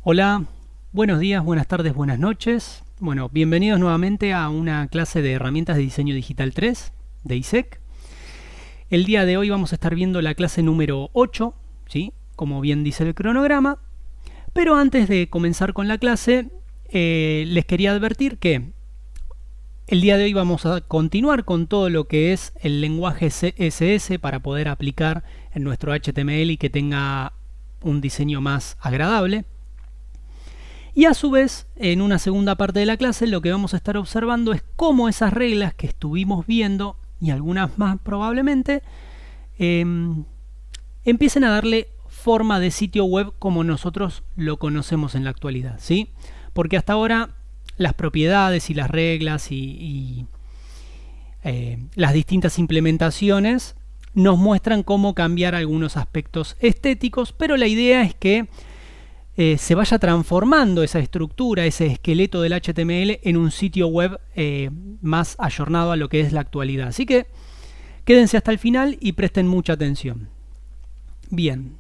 Hola, buenos días, buenas tardes, buenas noches. Bueno, bienvenidos nuevamente a una clase de herramientas de diseño digital 3 de ISEC. El día de hoy vamos a estar viendo la clase número 8, ¿sí? Como bien dice el cronograma. Pero antes de comenzar con la clase, les quería advertir que el día de hoy vamos a continuar con todo lo que es el lenguaje CSS para poder aplicar en nuestro HTML y que tenga un diseño más agradable. Y a su vez, en una segunda parte de la clase, lo que vamos a estar observando es cómo esas reglas que estuvimos viendo, y algunas más probablemente, empiecen a darle forma de sitio web como nosotros lo conocemos en la actualidad, ¿sí? Porque hasta ahora las propiedades y las reglas y las distintas implementaciones nos muestran cómo cambiar algunos aspectos estéticos, pero la idea es que se vaya transformando esa estructura, ese esqueleto del HTML en un sitio web más ayornado a lo que es la actualidad. Así que quédense hasta el final y presten mucha atención. Bien,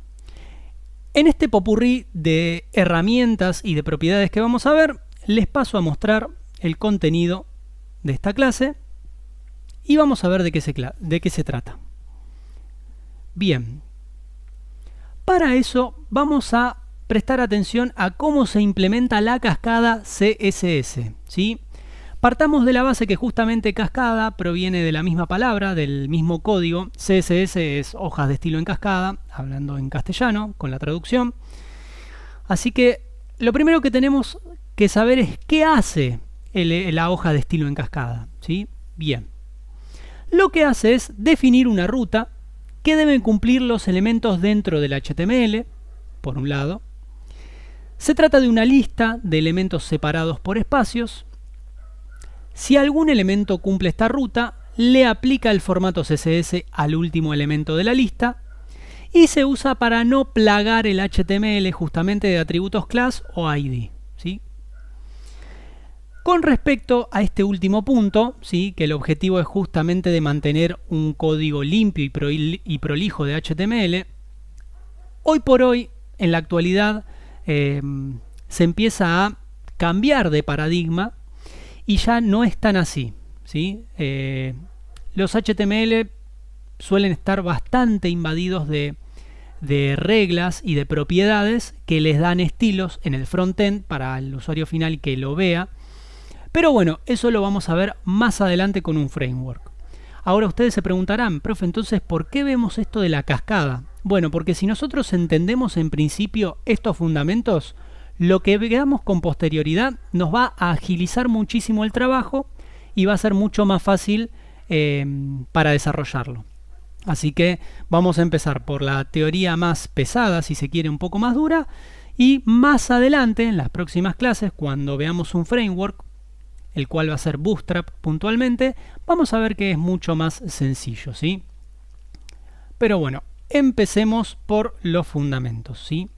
en este popurrí de herramientas y de propiedades que vamos a ver, les paso a mostrar el contenido de esta clase y vamos a ver de qué se trata. Bien, para eso vamos a prestar atención a cómo se implementa la cascada CSS, ¿sí? Partamos de la base que justamente cascada proviene de la misma palabra, del mismo código. CSS es hojas de estilo en cascada, hablando en castellano, con la traducción. Así que lo primero que tenemos que saber es qué hace la hoja de estilo en cascada, ¿sí? Bien. Lo que hace es definir una ruta que deben cumplir los elementos dentro del HTML, por un lado. Se trata de una lista de elementos separados por espacios. Si algún elemento cumple esta ruta, le aplica el formato CSS al último elemento de la lista y se usa para no plagar el HTML justamente de atributos class o ID, ¿sí? Con respecto a este último punto, ¿sí? Que el objetivo es justamente de mantener un código limpio y prolijo de HTML, hoy por hoy, en la actualidad, se empieza a cambiar de paradigma y ya no es tan así, ¿sí? Los HTML suelen estar bastante invadidos de reglas y de propiedades que les dan estilos en el frontend para el usuario final que lo vea. Pero bueno, eso lo vamos a ver más adelante con un framework. Ahora ustedes se preguntarán, profe, entonces, ¿por qué vemos esto de la cascada? Bueno, porque si nosotros entendemos en principio estos fundamentos, lo que veamos con posterioridad nos va a agilizar muchísimo el trabajo y va a ser mucho más fácil para desarrollarlo. Así que vamos a empezar por la teoría más pesada, si se quiere un poco más dura, y más adelante, en las próximas clases, cuando veamos un framework, el cual va a ser Bootstrap puntualmente, vamos a ver que es mucho más sencillo, ¿sí? Pero bueno, empecemos por los fundamentos, ¿sí?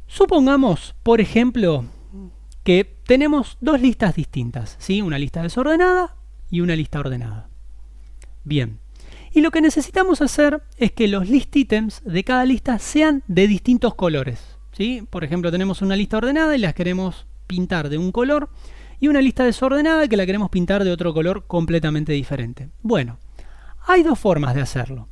Supongamos, por ejemplo, que tenemos dos listas distintas, ¿sí? Una lista desordenada y una lista ordenada. Bien, y lo que necesitamos hacer es que los list items de cada lista sean de distintos colores, ¿sí? Por ejemplo, tenemos una lista ordenada y las queremos pintar de un color y una lista desordenada que la queremos pintar de otro color completamente diferente. Bueno, hay dos formas de hacerlo.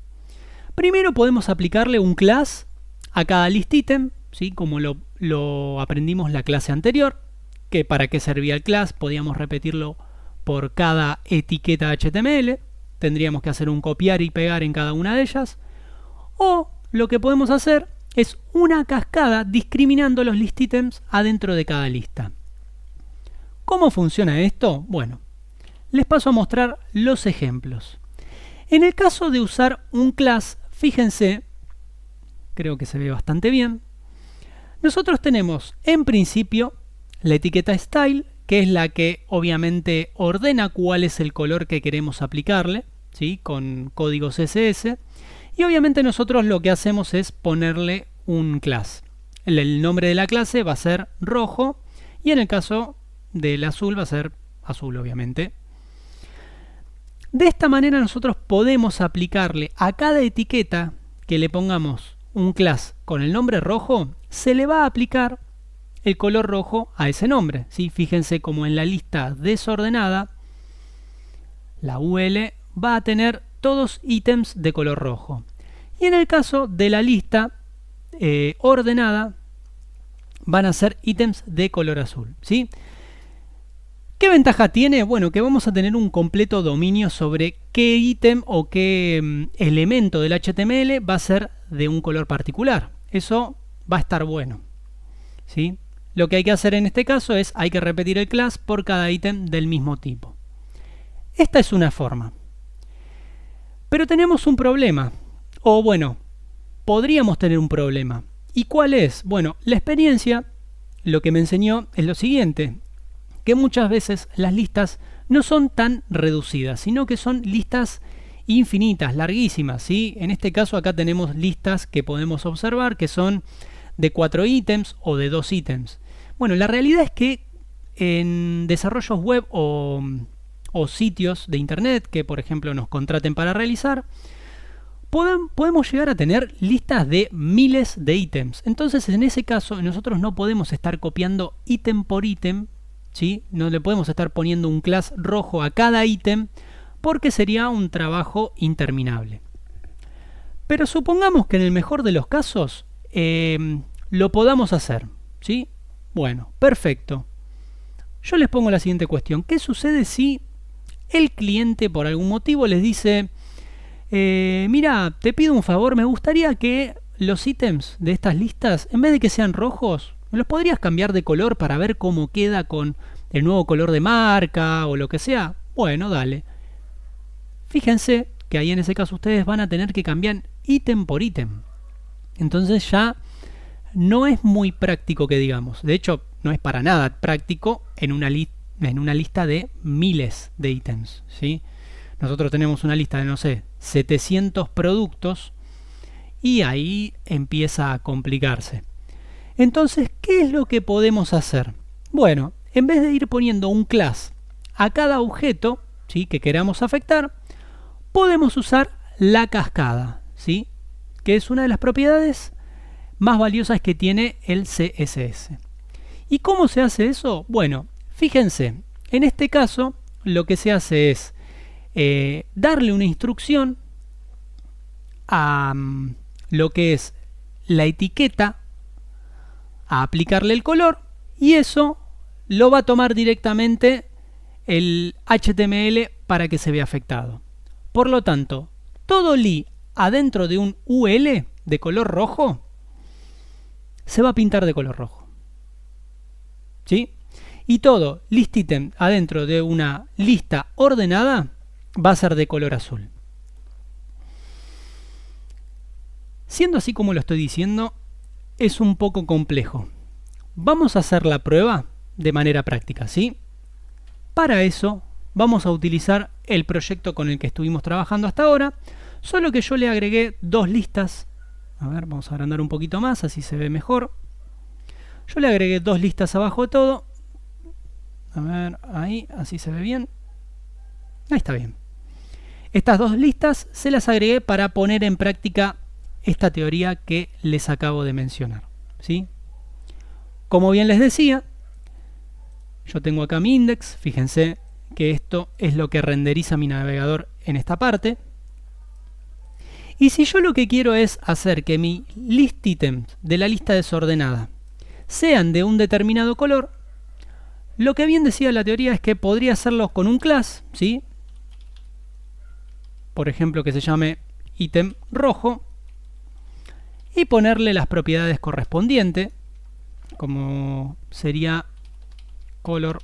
Primero podemos aplicarle un class a cada list item, ¿sí? Como lo aprendimos la clase anterior, que para qué servía el class, podíamos repetirlo por cada etiqueta HTML, tendríamos que hacer un copiar y pegar en cada una de ellas, o lo que podemos hacer es una cascada discriminando los list items adentro de cada lista. ¿Cómo funciona esto? Bueno, les paso a mostrar los ejemplos. En el caso de usar un class, fíjense, creo que se ve bastante bien, nosotros tenemos en principio la etiqueta style, que es la que obviamente ordena cuál es el color que queremos aplicarle, ¿sí? Con código CSS. Y obviamente nosotros lo que hacemos es ponerle un class. El nombre de la clase va a ser rojo y en el caso del azul va a ser azul, obviamente. De esta manera nosotros podemos aplicarle a cada etiqueta que le pongamos un class con el nombre rojo, se le va a aplicar el color rojo a ese nombre, ¿sí? Fíjense como en la lista desordenada, la UL va a tener todos ítems de color rojo. Y en el caso de la lista ordenada, van a ser ítems de color azul, ¿sí? ¿Qué ventaja tiene? Bueno, que vamos a tener un completo dominio sobre qué ítem o qué elemento del HTML va a ser de un color particular. Eso va a estar bueno, ¿sí? Lo que hay que hacer en este caso es, hay que repetir el class por cada ítem del mismo tipo. Esta es una forma. Pero tenemos un problema. O bueno, podríamos tener un problema. ¿Y cuál es? Bueno, la experiencia lo que me enseñó es lo siguiente, que muchas veces las listas no son tan reducidas, sino que son listas infinitas, larguísimas, ¿sí? En este caso acá tenemos listas que podemos observar que son de 4 ítems o de 2 ítems. Bueno, la realidad es que en desarrollos web o sitios de internet que por ejemplo nos contraten para realizar, podemos llegar a tener listas de miles de ítems. Entonces en ese caso nosotros no podemos estar copiando ítem por ítem, ¿sí? No le podemos estar poniendo un class rojo a cada ítem porque sería un trabajo interminable. Pero supongamos que en el mejor de los casos lo podamos hacer, ¿sí? Bueno, perfecto. Yo les pongo la siguiente cuestión. ¿Qué sucede si el cliente por algún motivo les dice: mira, te pido un favor, me gustaría que los ítems de estas listas, en vez de que sean rojos, ¿me los podrías cambiar de color para ver cómo queda con el nuevo color de marca o lo que sea? Bueno, dale. Fíjense que ahí en ese caso ustedes van a tener que cambiar ítem por ítem. Entonces ya no es muy práctico que digamos. De hecho, no es para nada práctico en una lista de miles de ítems, ¿sí? Nosotros tenemos una lista de, no sé, 700 productos y ahí empieza a complicarse. Entonces, ¿qué es lo que podemos hacer? Bueno, en vez de ir poniendo un class a cada objeto, ¿sí?, que queramos afectar, podemos usar la cascada, ¿sí?, que es una de las propiedades más valiosas que tiene el CSS. ¿Y cómo se hace eso? Bueno, fíjense, en este caso lo que se hace es darle una instrucción a lo que es la etiqueta, a aplicarle el color, y eso lo va a tomar directamente el HTML para que se vea afectado. Por lo tanto, todo li adentro de un UL de color rojo se va a pintar de color rojo, ¿sí? Y todo list item adentro de una lista ordenada va a ser de color azul. Siendo así como lo estoy diciendo, es un poco complejo. Vamos a hacer la prueba de manera práctica, ¿sí? Para eso vamos a utilizar el proyecto con el que estuvimos trabajando hasta ahora, solo que yo le agregué dos listas. A ver, vamos a agrandar un poquito más, así se ve mejor. Yo le agregué dos listas abajo de todo. A ver, ahí, así se ve bien. Ahí está bien. Estas dos listas se las agregué para poner en práctica esta teoría que les acabo de mencionar, ¿sí? Como bien les decía, yo tengo acá mi index. Fíjense que esto es lo que renderiza mi navegador en esta parte. Y si yo lo que quiero es hacer que mi list items de la lista desordenada sean de un determinado color, lo que bien decía la teoría es que podría hacerlos con un class, ¿sí? Por ejemplo, que se llame ítem rojo, y ponerle las propiedades correspondientes, como sería color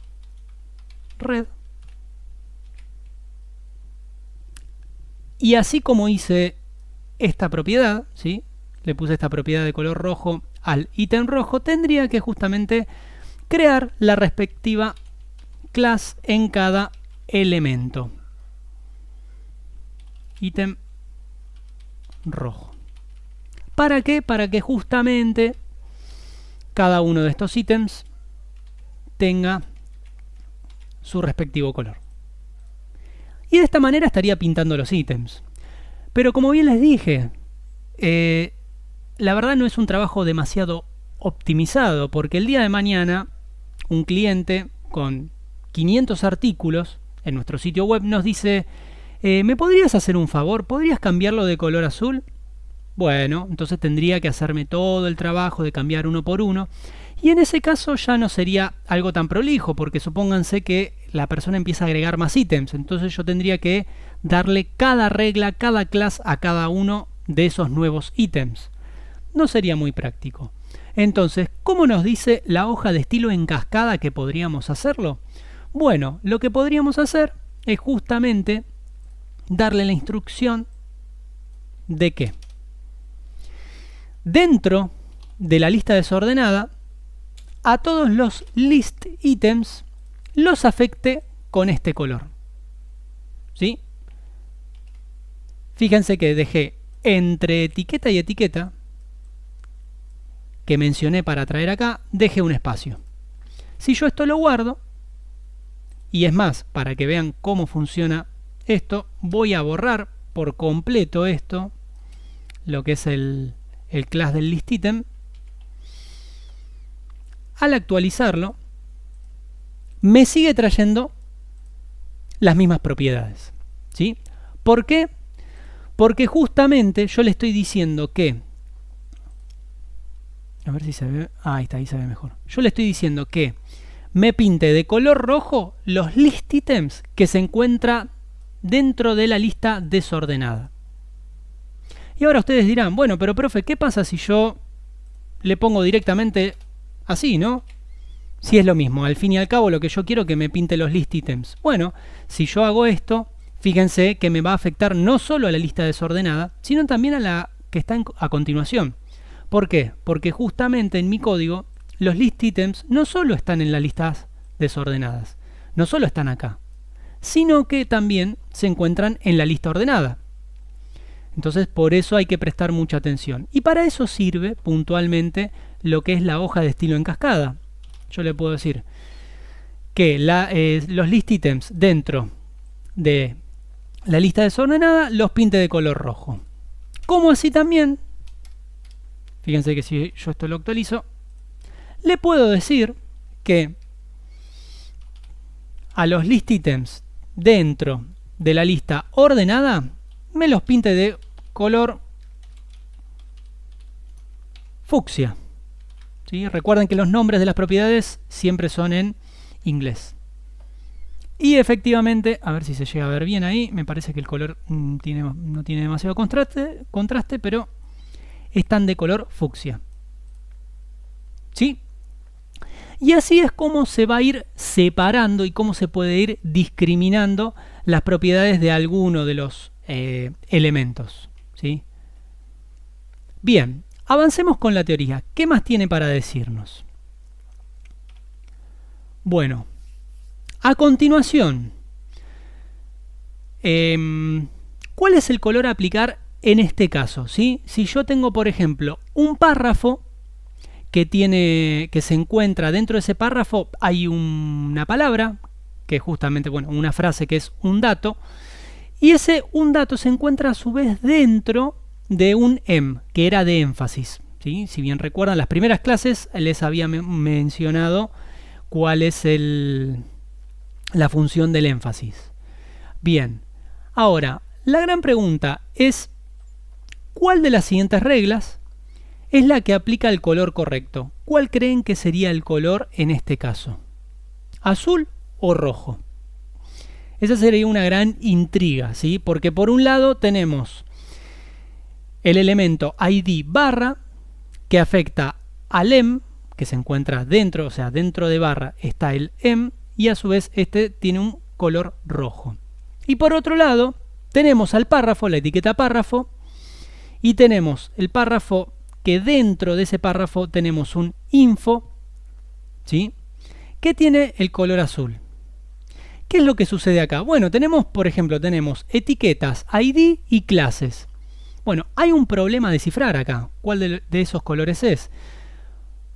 red. Y así como hice esta propiedad, ¿sí?, le puse esta propiedad de color rojo al ítem rojo, tendría que justamente crear la respectiva class en cada elemento. Ítem rojo. ¿Para qué? Para que justamente cada uno de estos ítems tenga su respectivo color. Y de esta manera estaría pintando los ítems. Pero como bien les dije, la verdad no es un trabajo demasiado optimizado, porque el día de mañana un cliente con 500 artículos en nuestro sitio web nos dice, ¿me podrías hacer un favor? ¿Podrías cambiarlo de color azul? Bueno, entonces tendría que hacerme todo el trabajo de cambiar uno por uno. Y en ese caso ya no sería algo tan prolijo, porque supónganse que la persona empieza a agregar más ítems. Entonces yo tendría que darle cada regla, cada clase a cada uno de esos nuevos ítems. No sería muy práctico. Entonces, ¿cómo nos dice la hoja de estilo en cascada que podríamos hacerlo? Bueno, lo que podríamos hacer es justamente darle la instrucción de que dentro de la lista desordenada, a todos los list items los afecte con este color. ¿Sí? Fíjense que dejé entre etiqueta y etiqueta, que mencioné para traer acá, dejé un espacio. Si yo esto lo guardo, y es más, para que vean cómo funciona esto, voy a borrar por completo esto, lo que es el class del list item. Al actualizarlo, me sigue trayendo las mismas propiedades. ¿Sí? ¿Por qué? Porque justamente yo le estoy diciendo que... A ver si se ve... ahí está, ahí se ve mejor. Yo le estoy diciendo que me pinte de color rojo los list items que se encuentran dentro de la lista desordenada. Y ahora ustedes dirán, bueno, pero profe, ¿qué pasa si yo le pongo directamente así, no? Si es lo mismo, al fin y al cabo lo que yo quiero es que me pinte los list items. Bueno, si yo hago esto, fíjense que me va a afectar no solo a la lista desordenada, sino también a la que está a continuación. ¿Por qué? Porque justamente en mi código los list items no solo están en las listas desordenadas, no solo están acá, sino que también se encuentran en la lista ordenada. Entonces por eso hay que prestar mucha atención. Y para eso sirve puntualmente lo que es la hoja de estilo en cascada. Yo le puedo decir que los list items dentro de la lista desordenada los pinte de color rojo. Como así también, fíjense que si yo esto lo actualizo, le puedo decir que a los list items dentro de la lista ordenada me los pinte de color fucsia. ¿Sí? Recuerden que los nombres de las propiedades siempre son en inglés. Y efectivamente, a ver si se llega a ver bien ahí, me parece que el color no tiene demasiado contraste, pero están de color fucsia. ¿Sí? Y así es como se va a ir separando y cómo se puede ir discriminando las propiedades de alguno de los elementos. ¿Sí? Bien, avancemos con la teoría. ¿Qué más tiene para decirnos? Bueno, a continuación, ¿cuál es el color a aplicar en este caso? ¿Sí? Si yo tengo, por ejemplo, un párrafo que se encuentra dentro de ese párrafo, hay una palabra, que es justamente, bueno, una frase que es un dato, y ese un dato se encuentra a su vez dentro de un que era de énfasis. ¿Sí? Si bien recuerdan, las primeras clases les había mencionado cuál es la función del énfasis. Bien, ahora, la gran pregunta es, ¿cuál de las siguientes reglas es la que aplica el color correcto? ¿Cuál creen que sería el color en este caso? ¿Azul o rojo? Esa sería una gran intriga, ¿sí? Porque por un lado tenemos el elemento id barra que afecta al que se encuentra dentro, o sea, dentro de barra está el y a su vez este tiene un color rojo. Y por otro lado tenemos al párrafo, la etiqueta párrafo, y tenemos el párrafo que dentro de ese párrafo tenemos un info, ¿sí? Que tiene el color azul. ¿Qué es lo que sucede acá? Bueno, tenemos, por ejemplo, tenemos etiquetas, ID y clases. Bueno, hay un problema de cifrar acá. ¿Cuál de esos colores es?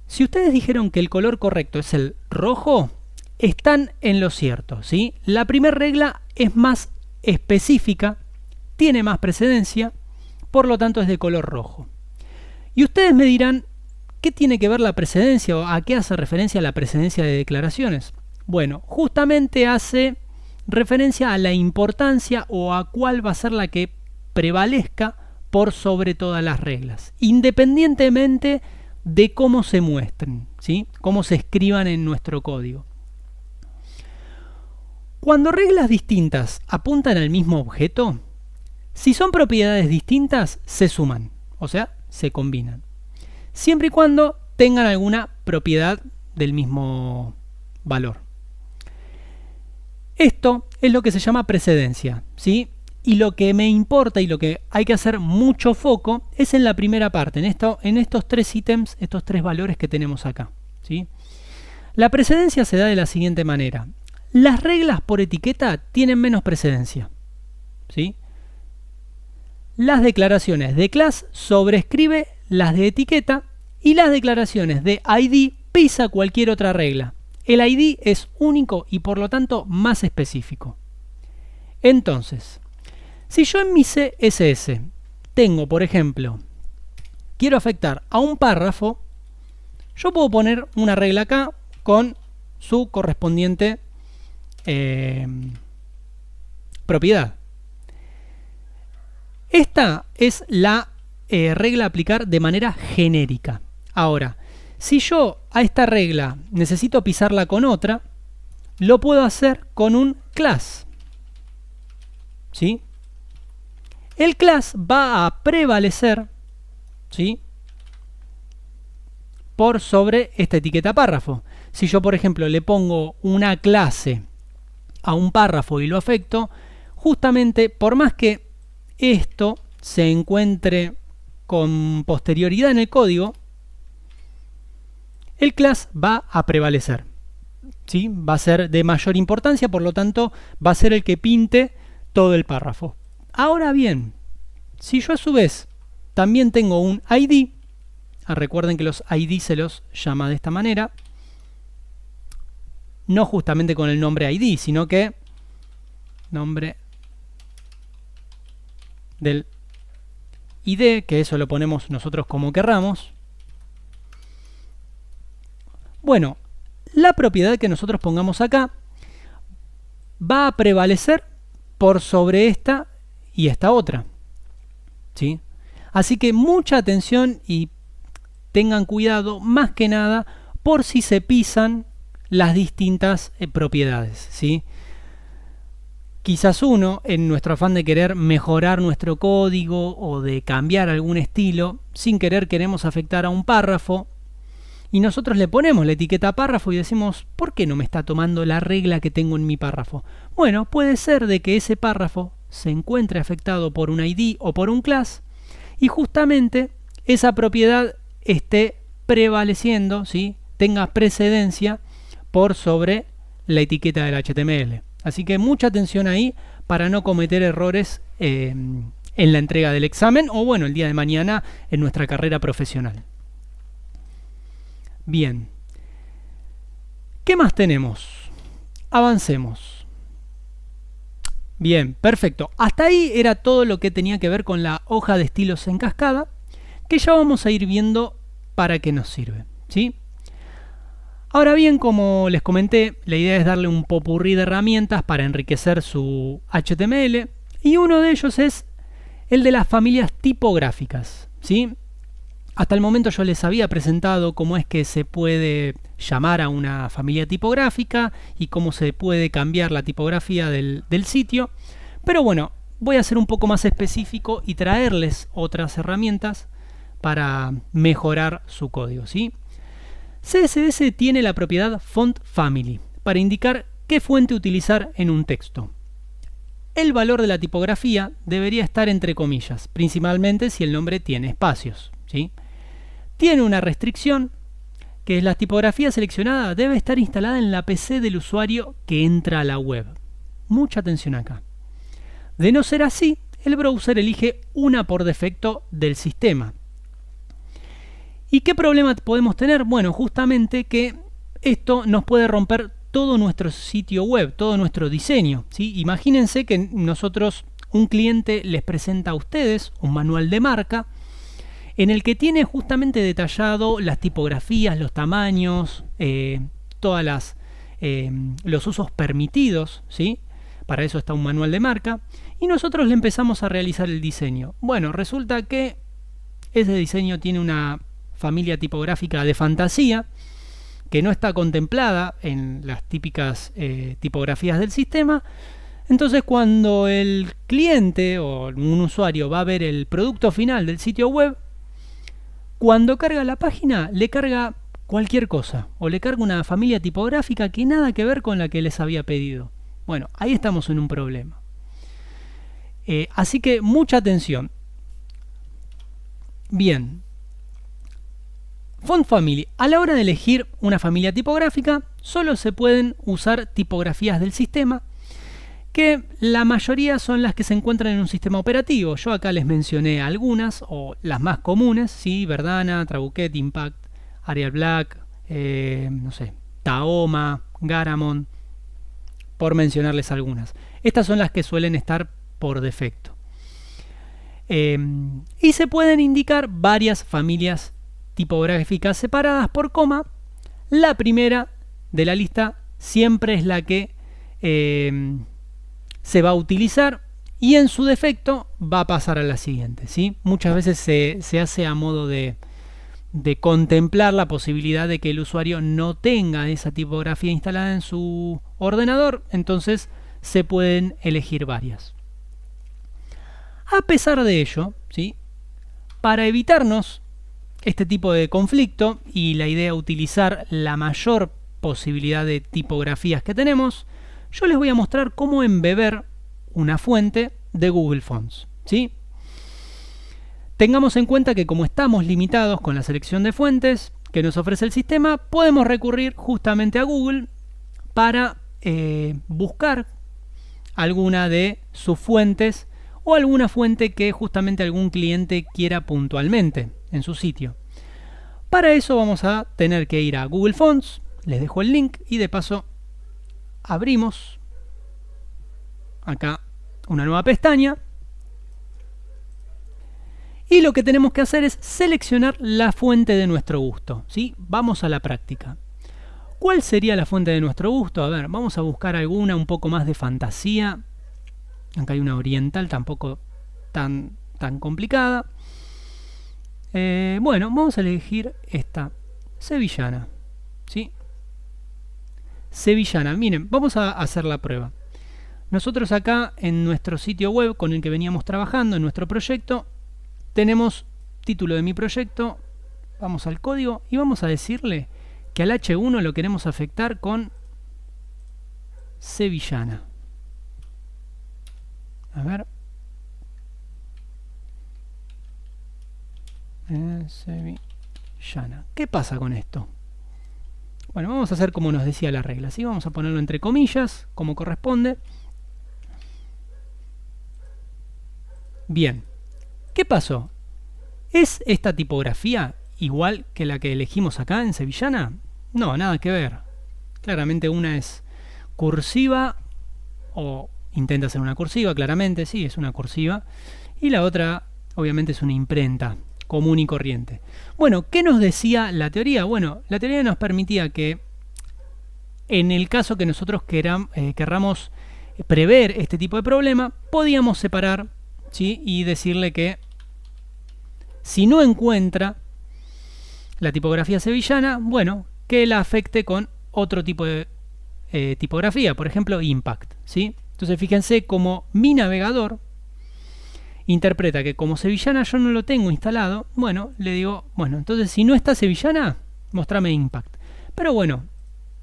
Si ustedes dijeron que el color correcto es el rojo, están en lo cierto, ¿sí? La primera regla es más específica, tiene más precedencia, por lo tanto es de color rojo. Y ustedes me dirán, ¿qué tiene que ver la precedencia o a qué hace referencia la precedencia de declaraciones? Bueno, justamente hace referencia a la importancia o a cuál va a ser la que prevalezca por sobre todas las reglas, independientemente de cómo se muestren, ¿sí? Cómo se escriban en nuestro código. Cuando reglas distintas apuntan al mismo objeto, si son propiedades distintas, se suman, o sea, se combinan, siempre y cuando tengan alguna propiedad del mismo valor. Esto es lo que se llama precedencia, ¿sí? Y lo que me importa y lo que hay que hacer mucho foco es en la primera parte, en estos tres ítems, estos tres valores que tenemos acá, ¿sí? La precedencia se da de la siguiente manera. Las reglas por etiqueta tienen menos precedencia, ¿sí? Las declaraciones de class sobrescribe las de etiqueta y las declaraciones de ID pisa cualquier otra regla. El ID es único y por lo tanto más específico. Entonces, si yo en mi CSS tengo, por ejemplo, quiero afectar a un párrafo, yo puedo poner una regla acá con su correspondiente propiedad. Esta es la regla a aplicar de manera genérica. Ahora, si yo a esta regla necesito pisarla con otra, lo puedo hacer con un class, ¿sí? El class va a prevalecer, ¿sí?, por sobre esta etiqueta párrafo. Si yo, por ejemplo, le pongo una clase a un párrafo y lo afecto, justamente por más que esto se encuentre con posterioridad en el código, el class va a prevalecer, ¿sí? Va a ser de mayor importancia, por lo tanto va a ser el que pinte todo el párrafo. Ahora bien, si yo a su vez también tengo un ID, recuerden que los ID se los llama de esta manera, no justamente con el nombre ID, sino que nombre del ID, que eso lo ponemos nosotros como querramos. Bueno, la propiedad que nosotros pongamos acá va a prevalecer por sobre esta y esta otra, ¿sí? Así que mucha atención y tengan cuidado, más que nada, por si se pisan las distintas propiedades, ¿sí? Quizás uno, en nuestro afán de querer mejorar nuestro código o de cambiar algún estilo, sin querer queremos afectar a un párrafo y nosotros le ponemos la etiqueta párrafo y decimos, ¿por qué no me está tomando la regla que tengo en mi párrafo? Bueno, puede ser de que ese párrafo se encuentre afectado por un ID o por un class y justamente esa propiedad esté prevaleciendo, ¿sí?, tenga precedencia por sobre la etiqueta del HTML. Así que mucha atención ahí para no cometer errores en la entrega del examen o bueno, el día de mañana en nuestra carrera profesional. Bien. ¿Qué más tenemos? Avancemos. Bien, perfecto. Hasta ahí era todo lo que tenía que ver con la hoja de estilos en cascada, que ya vamos a ir viendo para qué nos sirve, ¿sí? Ahora bien, como les comenté, la idea es darle un popurrí de herramientas para enriquecer su HTML y uno de ellos es el de las familias tipográficas, ¿sí? Hasta el momento yo les había presentado cómo es que se puede llamar a una familia tipográfica y cómo se puede cambiar la tipografía del sitio, pero bueno, voy a ser un poco más específico y traerles otras herramientas para mejorar su código, ¿sí? CSS tiene la propiedad Font Family para indicar qué fuente utilizar en un texto. El valor de la tipografía debería estar entre comillas, principalmente si el nombre tiene espacios, ¿sí? Tiene una restricción, que es la tipografía seleccionada debe estar instalada en la PC del usuario que entra a la web. Mucha atención acá. De no ser así, el browser elige una por defecto del sistema. ¿Y qué problema podemos tener? Bueno, justamente que esto nos puede romper todo nuestro sitio web, todo nuestro diseño, ¿sí? Imagínense que nosotros, un cliente les presenta a ustedes un manual de marca en el que tiene justamente detallado las tipografías, los tamaños, todas los usos permitidos, ¿sí? Para eso está un manual de marca. Y nosotros le empezamos a realizar el diseño. Bueno, resulta que ese diseño tiene una familia tipográfica de fantasía que no está contemplada en las típicas tipografías del sistema. Entonces, cuando el cliente o un usuario va a ver el producto final del sitio web, cuando carga la página, le carga cualquier cosa o le carga una familia tipográfica que nada que ver con la que les había pedido. Bueno, ahí estamos en un problema. Así que mucha atención. Bien. Font Family. A la hora de elegir una familia tipográfica, solo se pueden usar tipografías del sistema, que la mayoría son las que se encuentran en un sistema operativo. Yo acá les mencioné algunas, o las más comunes, ¿sí? Verdana, Trabuquet, Impact, Arial Black, no sé, Tahoma, Garamond, por mencionarles algunas. Estas son las que suelen estar por defecto. Y se pueden indicar varias familias tipográficas separadas por coma. La primera de la lista siempre es la que se va a utilizar y en su defecto va a pasar a la siguiente, ¿sí? Muchas veces se hace a modo de contemplar la posibilidad de que el usuario no tenga esa tipografía instalada en su ordenador, entonces se pueden elegir varias. A pesar de ello, ¿sí? Para evitarnos este tipo de conflicto y la idea de utilizar la mayor posibilidad de tipografías que tenemos, yo les voy a mostrar cómo embeber una fuente de Google Fonts, ¿sí? Tengamos en cuenta que como estamos limitados con la selección de fuentes que nos ofrece el sistema, podemos recurrir justamente a Google para buscar alguna de sus fuentes o alguna fuente que justamente algún cliente quiera puntualmente en su sitio. Para eso vamos a tener que ir a Google Fonts, les dejo el link y de paso abrimos acá una nueva pestaña y lo que tenemos que hacer es seleccionar la fuente de nuestro gusto, ¿sí? Vamos a la práctica. ¿Cuál sería la fuente de nuestro gusto? A ver, vamos a buscar alguna un poco más de fantasía. Acá hay una oriental, tampoco tan complicada. Bueno, vamos a elegir esta, sevillana, ¿sí? Sevillana, miren, vamos a hacer la prueba. Nosotros acá en nuestro sitio web con el que veníamos trabajando, en nuestro proyecto, tenemos título de mi proyecto, vamos al código y vamos a decirle que al H1 lo queremos afectar con sevillana. A ver. Sevillana. ¿Qué pasa con esto? Bueno, vamos a hacer como nos decía la regla, ¿sí? Vamos a ponerlo entre comillas, como corresponde. Bien. ¿Qué pasó? ¿Es esta tipografía igual que la que elegimos acá en sevillana? No, nada que ver. Claramente una es cursiva o intenta ser una cursiva, claramente, sí, es una cursiva. Y la otra, obviamente, es una imprenta común y corriente. Bueno, ¿qué nos decía la teoría? Bueno, la teoría nos permitía que en el caso que nosotros querramos prever este tipo de problema, podíamos separar, ¿sí? Y decirle que si no encuentra la tipografía sevillana, bueno, que la afecte con otro tipo de tipografía, por ejemplo, Impact, ¿sí? Entonces fíjense cómo mi navegador interpreta que como sevillana yo no lo tengo instalado. Bueno, le digo, bueno, entonces si no está sevillana, mostrame Impact. Pero bueno,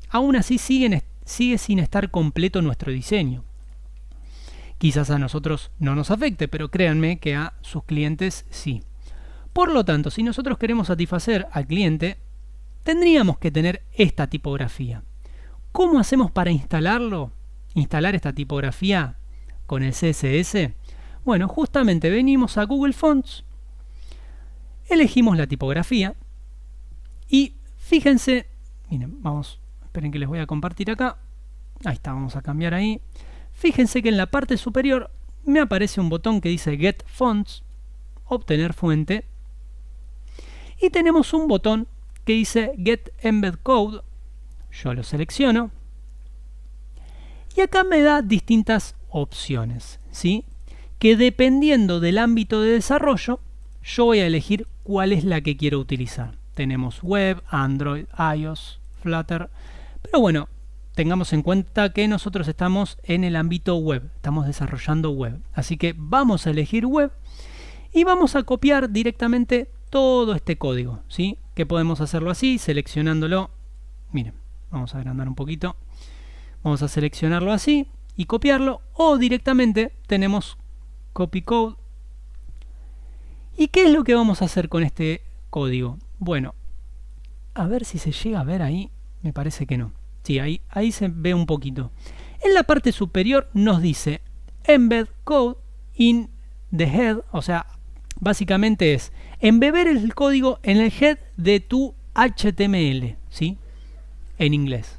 aún así sigue sin estar completo nuestro diseño. Quizás a nosotros no nos afecte, pero créanme que a sus clientes sí. Por lo tanto, si nosotros queremos satisfacer al cliente, tendríamos que tener esta tipografía. ¿Cómo hacemos para instalar esta tipografía con el CSS? Bueno, justamente venimos a Google Fonts, elegimos la tipografía y fíjense, miren, esperen que les voy a compartir acá. Ahí está, vamos a cambiar ahí. Fíjense que en la parte superior me aparece un botón que dice Get Fonts, obtener fuente, y tenemos un botón que dice Get Embed Code. Yo lo selecciono y acá me da distintas opciones, ¿sí? Que dependiendo del ámbito de desarrollo, yo voy a elegir cuál es la que quiero utilizar. Tenemos web, Android, iOS, Flutter, pero bueno, tengamos en cuenta que nosotros estamos en el ámbito web, estamos desarrollando web, así que vamos a elegir web y vamos a copiar directamente todo este código, ¿sí? Que podemos hacerlo así, seleccionándolo. Miren, vamos a agrandar un poquito. Vamos a seleccionarlo así y copiarlo, o directamente tenemos Copy Code. ¿Y qué es lo que vamos a hacer con este código? Bueno, a ver si se llega a ver ahí. Me parece que no. Sí, ahí se ve un poquito. En la parte superior nos dice Embed Code in the head, o sea, básicamente es embeber el código en el head de tu HTML, ¿sí? En inglés.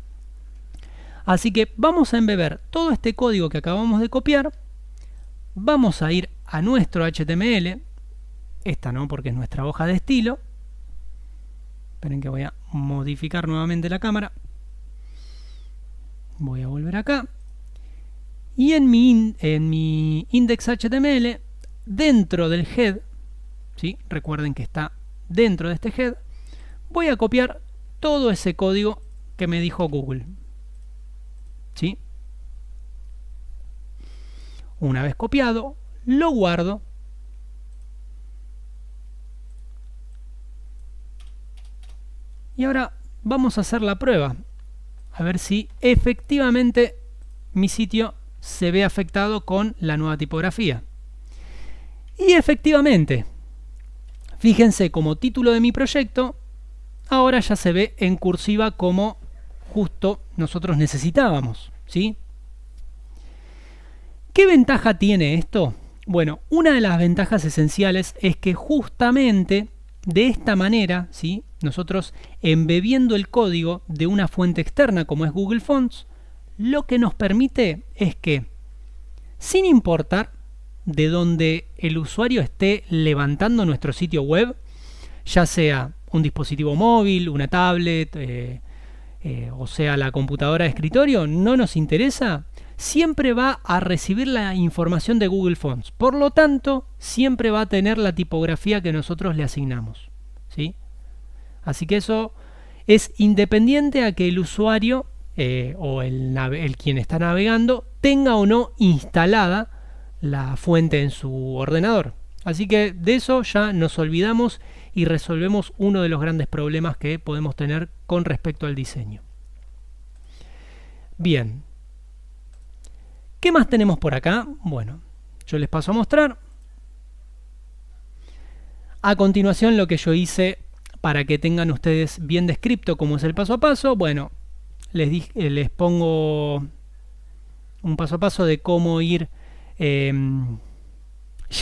Así que vamos a embeber todo este código que acabamos de copiar. Vamos a ir a nuestro HTML. Esta no, porque es nuestra hoja de estilo. Esperen que voy a modificar nuevamente la cámara. Voy a volver acá. Y en mi index.html, dentro del head, ¿sí? Recuerden que está dentro de este head, voy a copiar todo ese código que me dijo Google, ¿sí? Una vez copiado, lo guardo y ahora vamos a hacer la prueba, a ver si efectivamente mi sitio se ve afectado con la nueva tipografía. Y efectivamente, fíjense, como título de mi proyecto ahora ya se ve en cursiva como justo nosotros necesitábamos, ¿sí? ¿Qué ventaja tiene esto? Bueno, una de las ventajas esenciales es que justamente de esta manera, ¿sí? Nosotros embebiendo el código de una fuente externa como es Google Fonts, lo que nos permite es que, sin importar de donde el usuario esté levantando nuestro sitio web, ya sea un dispositivo móvil, una tablet, o sea la computadora de escritorio, no nos interesa, siempre va a recibir la información de Google Fonts. Por lo tanto, siempre va a tener la tipografía que nosotros le asignamos, ¿sí? Así que eso es independiente a que el usuario o el quien está navegando tenga o no instalada la fuente en su ordenador. Así que de eso ya nos olvidamos y resolvemos uno de los grandes problemas que podemos tener con respecto al diseño. Bien. ¿Qué más tenemos por acá? Bueno, yo les paso a mostrar. A continuación, lo que yo hice para que tengan ustedes bien descrito cómo es el paso a paso. Bueno, les pongo un paso a paso de cómo ir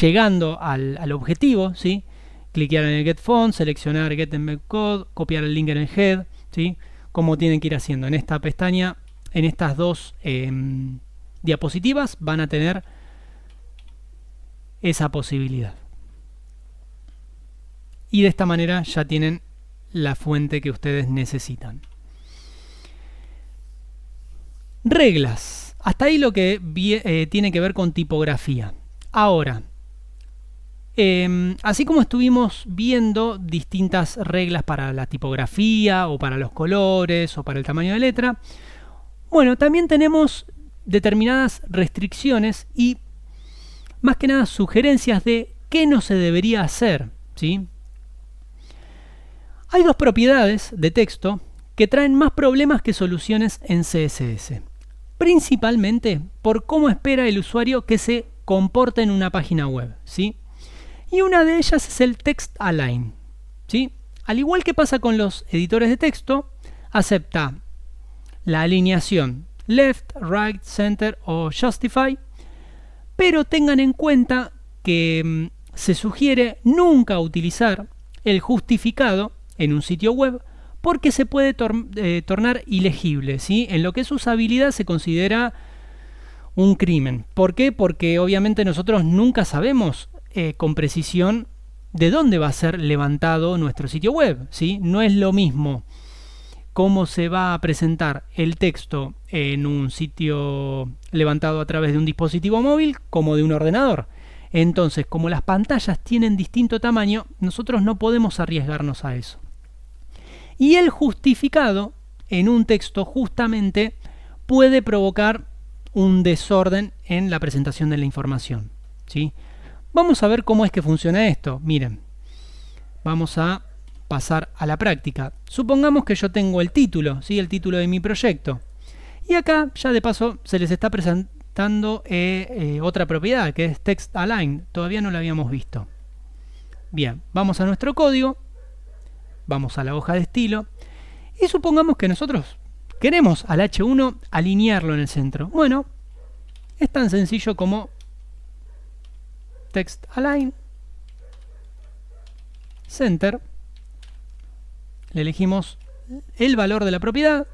llegando al objetivo, ¿sí? Cliquear en el Get Font, seleccionar Get Embed Code, copiar el link en el head, ¿sí? Cómo tienen que ir haciendo. En esta pestaña, en estas dos diapositivas van a tener esa posibilidad. Y de esta manera ya tienen la fuente que ustedes necesitan. Reglas. Hasta ahí lo que tiene que ver con tipografía. Ahora, así como estuvimos viendo distintas reglas para la tipografía o para los colores o para el tamaño de letra, bueno, también tenemos determinadas restricciones y más que nada sugerencias de qué no se debería hacer, ¿sí? Hay dos propiedades de texto que traen más problemas que soluciones en CSS, principalmente por cómo espera el usuario que se comporte en una página web, ¿sí? Y una de ellas es el Text Align, ¿sí? Al igual que pasa con los editores de texto, acepta la alineación Left, Right, Center o Justify, pero tengan en cuenta que se sugiere nunca utilizar el justificado en un sitio web porque se puede tornar ilegible, ¿sí? En lo que es usabilidad se considera un crimen. ¿Por qué? Porque obviamente nosotros nunca sabemos con precisión de dónde va a ser levantado nuestro sitio web, ¿sí? No es lo mismo cómo se va a presentar el texto en un sitio levantado a través de un dispositivo móvil como de un ordenador. Entonces, como las pantallas tienen distinto tamaño, nosotros no podemos arriesgarnos a eso. Y el justificado en un texto justamente puede provocar un desorden en la presentación de la información, ¿sí? Vamos a ver cómo es que funciona esto. Miren, vamos a pasar a la práctica. Supongamos que yo tengo el título, ¿sí? El título de mi proyecto. Y acá ya de paso se les está presentando otra propiedad que es Text Align. Todavía no la habíamos visto. Bien, vamos a nuestro código. Vamos a la hoja de estilo. Y supongamos que nosotros queremos al H1 alinearlo en el centro. Bueno, es tan sencillo como Text Align Center. Le elegimos el valor de la propiedad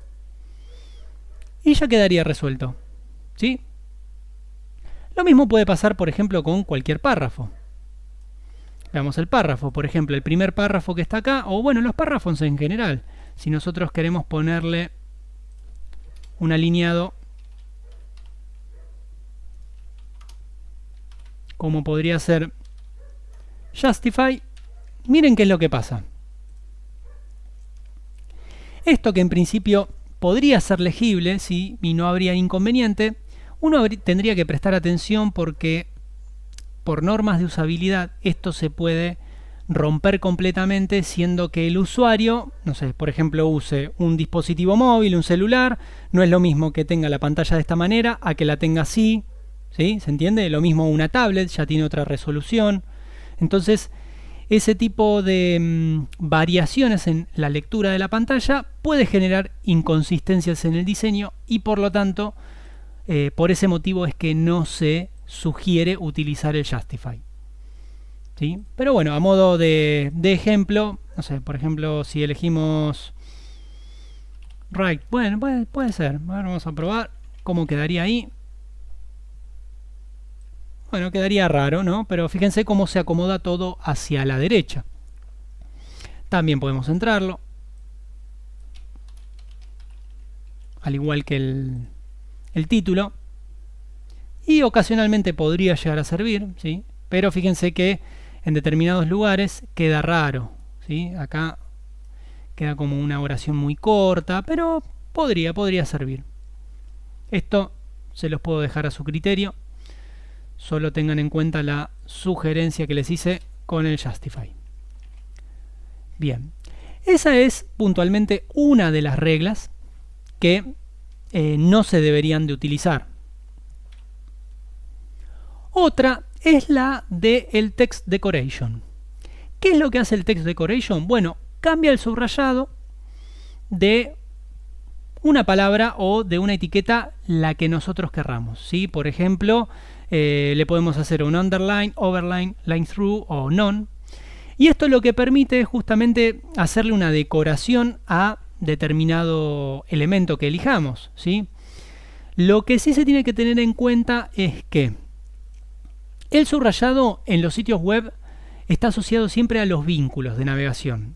y ya quedaría resuelto, ¿sí? Lo mismo puede pasar, por ejemplo, con cualquier párrafo. Veamos el párrafo, por ejemplo, el primer párrafo que está acá, o bueno, los párrafos en general. Si nosotros queremos ponerle un alineado, como podría ser Justify, miren qué es lo que pasa. Esto que en principio podría ser legible, ¿sí? Y no habría inconveniente, uno tendría que prestar atención porque por normas de usabilidad esto se puede romper completamente, siendo que el usuario, no sé, por ejemplo, use un dispositivo móvil, un celular, no es lo mismo que tenga la pantalla de esta manera a que la tenga así, ¿sí? ¿Se entiende? Lo mismo una tablet, ya tiene otra resolución. Entonces, ese tipo de variaciones en la lectura de la pantalla puede generar inconsistencias en el diseño y por lo tanto, por ese motivo es que no se sugiere utilizar el Justify, ¿sí? Pero bueno, a modo de ejemplo, no sé, por ejemplo, si elegimos Right, bueno, puede ser. A ver, vamos a probar cómo quedaría ahí. Bueno, quedaría raro, ¿no? Pero fíjense cómo se acomoda todo hacia la derecha. También podemos centrarlo, al igual que el título. Y ocasionalmente podría llegar a servir, ¿sí? Pero fíjense que en determinados lugares queda raro, ¿sí? Acá queda como una oración muy corta, pero podría servir. Esto se los puedo dejar a su criterio. Solo tengan en cuenta la sugerencia que les hice con el Justify. Bien, esa es puntualmente una de las reglas que no se deberían de utilizar. Otra es la del text decoration. ¿Qué es lo que hace el text decoration? Bueno, cambia el subrayado de una palabra o de una etiqueta la que nosotros querramos, ¿sí? Por ejemplo, le podemos hacer un underline, overline, line through o none. Y esto lo que permite es justamente hacerle una decoración a determinado elemento que elijamos, ¿sí? Lo que sí se tiene que tener en cuenta es que el subrayado en los sitios web está asociado siempre a los vínculos de navegación.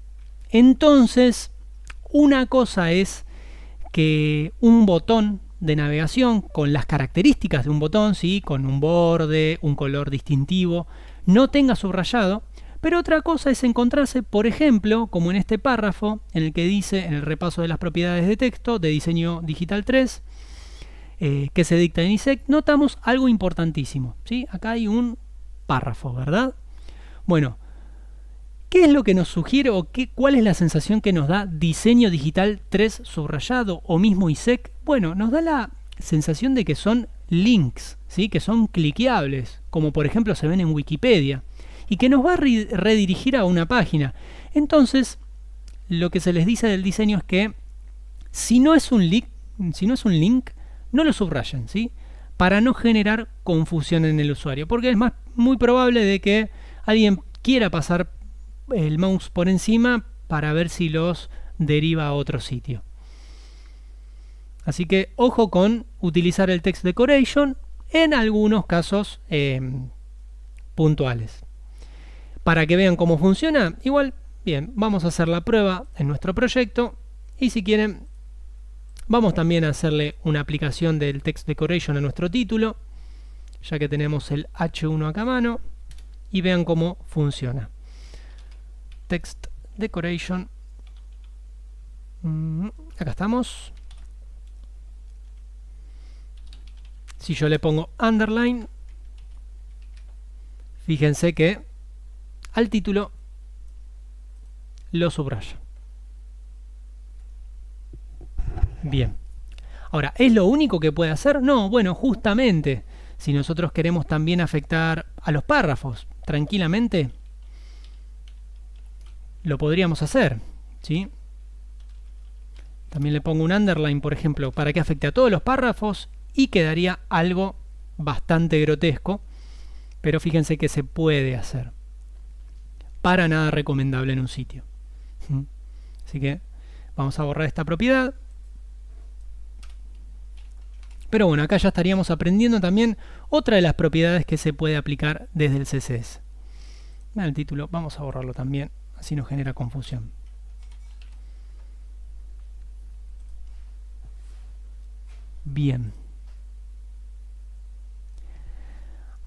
Entonces, una cosa es que un botón de navegación con las características de un botón, ¿sí? Con un borde, un color distintivo, no tenga subrayado, pero otra cosa es encontrarse, por ejemplo, como en este párrafo, en el que dice, en el repaso de las propiedades de texto de diseño digital 3, que se dicta en ISEC, notamos algo importantísimo, ¿sí? Acá hay un párrafo, ¿verdad? Bueno, ¿qué es lo que nos sugiere o cuál es la sensación que nos da diseño digital 3 subrayado o mismo ISEC? Bueno, nos da la sensación de que son links, ¿sí? Que son cliqueables, como por ejemplo se ven en Wikipedia, y que nos va a redirigir a una página. Entonces, lo que se les dice del diseño es que si no es un link, no lo subrayen, ¿sí? Para no generar confusión en el usuario, porque es muy probable de que alguien quiera pasar el mouse por encima para ver si los deriva a otro sitio. Así que ojo con utilizar el text decoration en algunos casos puntuales. para que vean cómo funciona, igual, bien, vamos a hacer la prueba en nuestro proyecto y si quieren, vamos también a hacerle una aplicación del text decoration a nuestro título, ya que tenemos el H1 acá a mano, y vean cómo funciona. Text decoration, acá estamos. Si yo le pongo underline, fíjense que al título lo subraya. Bien. Ahora, ¿es lo único que puede hacer? No, bueno, justamente, si nosotros queremos también afectar a los párrafos tranquilamente, lo podríamos hacer, ¿sí? También le pongo un underline, por ejemplo, para que afecte a todos los párrafos y quedaría algo bastante grotesco, pero fíjense que se puede hacer. Para nada recomendable en un sitio. Así que vamos a borrar esta propiedad. Pero bueno, acá ya estaríamos aprendiendo también otra de las propiedades que se puede aplicar desde el CSS. El título, vamos a borrarlo también, así no genera confusión. Bien.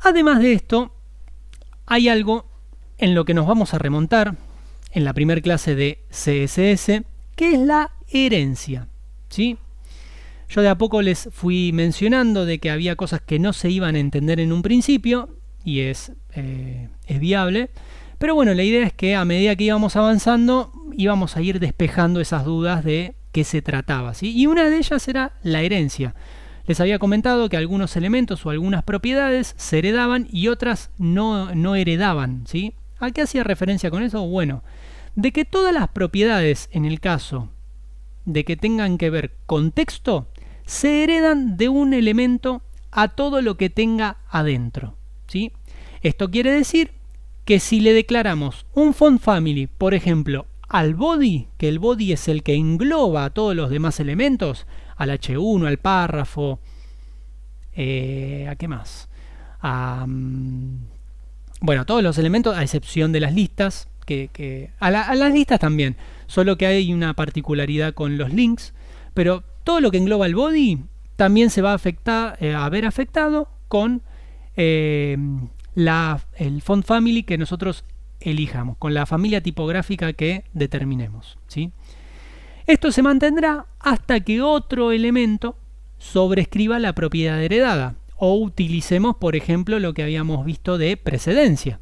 Además de esto, hay algo en lo que nos vamos a remontar en la primera clase de CSS, que es la herencia, ¿sí? Yo de a poco les fui mencionando de que había cosas que no se iban a entender en un principio, y es viable, pero bueno, la idea es que a medida que íbamos avanzando, íbamos a ir despejando esas dudas de qué se trataba, ¿sí? Y una de ellas era la herencia. Les había comentado que algunos elementos o algunas propiedades se heredaban y otras no heredaban, ¿sí? ¿A qué hacía referencia con eso? Bueno, de que todas las propiedades, en el caso de que tengan que ver con texto, se heredan de un elemento a todo lo que tenga adentro, ¿sí? Esto quiere decir que si le declaramos un font family, por ejemplo, al body, que el body es el que engloba a todos los demás elementos, al H1, al párrafo, ¿a qué más? Bueno, todos los elementos, a excepción de las listas, a las listas también, solo que hay una particularidad con los links, pero todo lo que engloba el body también se va a ver afectado con el font family que nosotros elijamos, con la familia tipográfica que determinemos, ¿sí? Esto se mantendrá hasta que otro elemento sobrescriba la propiedad heredada o utilicemos, por ejemplo, lo que habíamos visto de precedencia.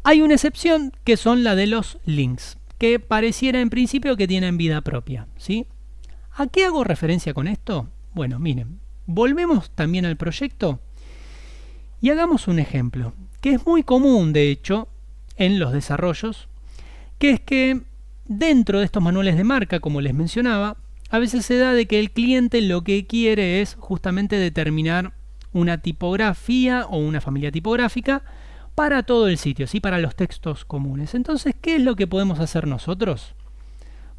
Hay una excepción que son la de los links, que pareciera en principio que tienen vida propia, ¿sí? ¿A qué hago referencia con esto? Bueno, miren, volvemos también al proyecto y hagamos un ejemplo, que es muy común, de hecho, en los desarrollos, que es que dentro de estos manuales de marca, como les mencionaba, a veces se da de que el cliente lo que quiere es justamente determinar una tipografía o una familia tipográfica para todo el sitio, ¿sí? Para los textos comunes. Entonces, ¿qué es lo que podemos hacer nosotros?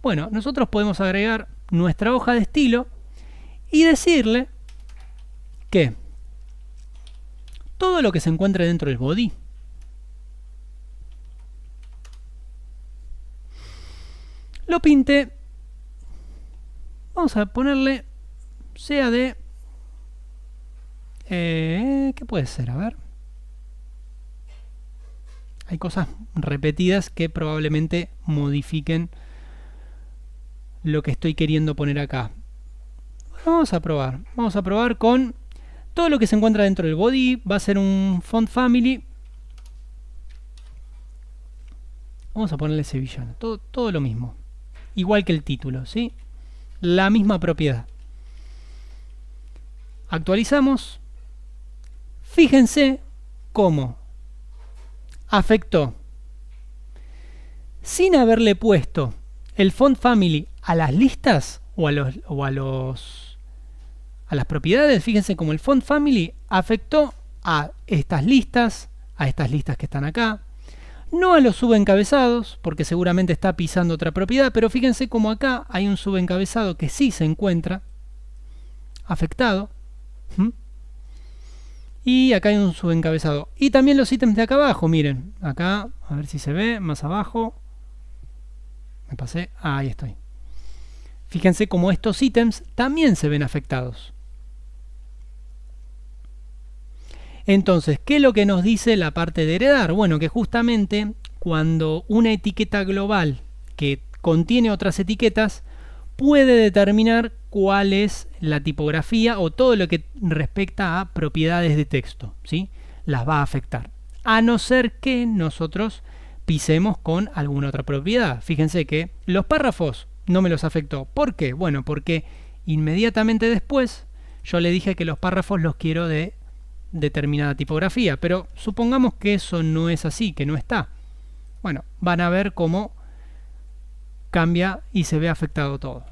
Bueno, nosotros podemos agregar nuestra hoja de estilo y decirle que todo lo que se encuentre dentro del body lo pinte, vamos a ponerle, sea de, ¿qué puede ser? A ver. Hay cosas repetidas que probablemente modifiquen lo que estoy queriendo poner acá. Vamos a probar. Vamos a probar con todo lo que se encuentra dentro del body. Va a ser un font family. Vamos a ponerle sevillano. Todo lo mismo. Igual que el título, ¿sí? La misma propiedad. Actualizamos. Fíjense cómo afectó, sin haberle puesto el font family a las listas o a las propiedades. Fíjense cómo el font family afectó a estas listas que están acá, no a los subencabezados, porque seguramente está pisando otra propiedad, pero fíjense cómo acá hay un subencabezado que sí se encuentra afectado. Y acá hay un subencabezado. Y también los ítems de acá abajo, miren. Acá, a ver si se ve, más abajo. Me pasé, ahí estoy. Fíjense cómo estos ítems también se ven afectados. Entonces, ¿qué es lo que nos dice la parte de heredar? Bueno, que justamente cuando una etiqueta global que contiene otras etiquetas puede determinar cuál es la tipografía o todo lo que respecta a propiedades de texto, ¿sí? Las va a afectar, a no ser que nosotros pisemos con alguna otra propiedad. Fíjense que los párrafos no me los afectó. ¿Por qué? Bueno, porque inmediatamente después yo le dije que los párrafos los quiero de determinada tipografía, pero supongamos que eso no es así, que no está. Bueno, van a ver cómo cambia y se ve afectado todo,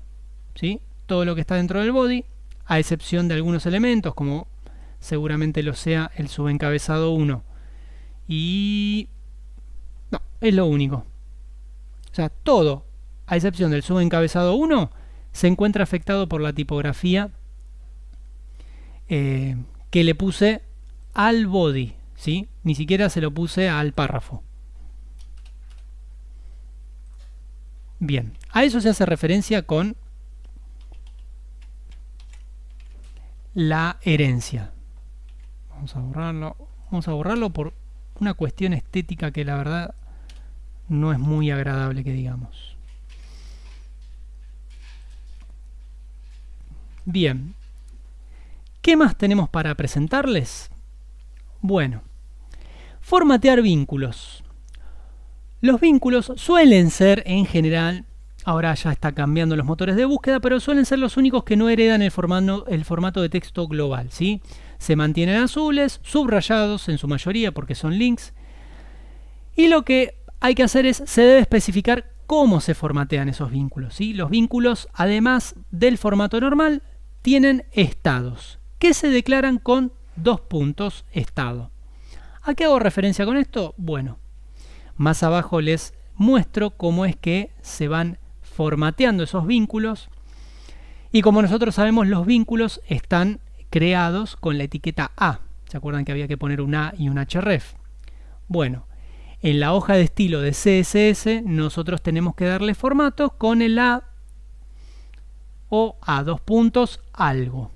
¿sí? Todo lo que está dentro del body, a excepción de algunos elementos, como seguramente lo sea el subencabezado 1. Y no, es lo único. O sea, todo, a excepción del subencabezado 1, se encuentra afectado por la tipografía que le puse al body, ¿sí? Ni siquiera se lo puse al párrafo. Bien, a eso se hace referencia con la herencia. Vamos a borrarlo por una cuestión estética que la verdad no es muy agradable que digamos. Bien, ¿qué más tenemos para presentarles? Bueno, formatear vínculos. Los vínculos suelen ser, en general, ahora ya está cambiando los motores de búsqueda, pero suelen ser los únicos que no heredan el formato de texto global, ¿sí? Se mantienen azules, subrayados en su mayoría porque son links. Y lo que hay que hacer es, se debe especificar cómo se formatean esos vínculos, ¿sí? Los vínculos, además del formato normal, tienen estados, que se declaran con 2 puntos estado. ¿A qué hago referencia con esto? Bueno, más abajo les muestro cómo es que se van formateando esos vínculos. Y como nosotros sabemos, los vínculos están creados con la etiqueta A. ¿Se acuerdan que había que poner un A y un href? Bueno, en la hoja de estilo de CSS nosotros tenemos que darle formato con el A o A 2 puntos algo.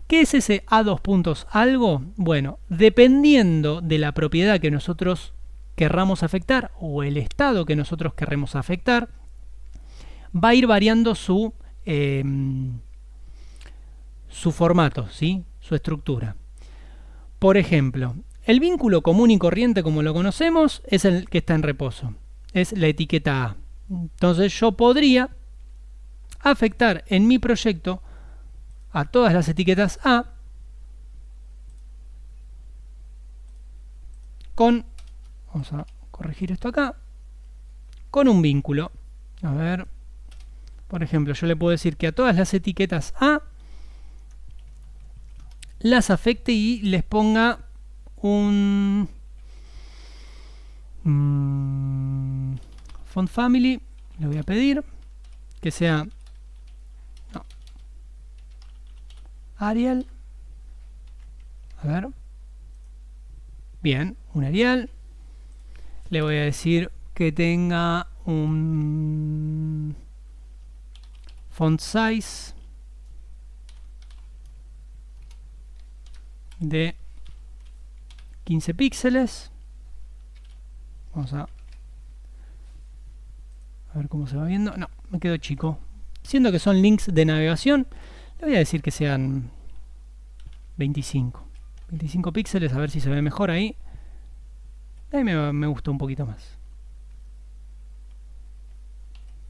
¿Qué es ese A 2 puntos algo? Bueno, dependiendo de la propiedad que nosotros querramos afectar o el estado que nosotros querremos afectar, va a ir variando su formato, ¿sí? Su estructura. Por ejemplo, el vínculo común y corriente como lo conocemos es el que está en reposo, es la etiqueta A. Entonces yo podría afectar en mi proyecto a todas las etiquetas A con, vamos a corregir esto acá, con un vínculo. A ver, por ejemplo, yo le puedo decir que a todas las etiquetas A las afecte y les ponga un font family. Le voy a pedir que sea Arial. A ver. Bien, un Arial. Le voy a decir que tenga un font size de 15 píxeles. Vamos a ver cómo se va viendo. No, me quedo chico. Siendo que son links de navegación, le voy a decir que sean 25 píxeles, a ver si se ve mejor ahí. Ahí me gustó un poquito más.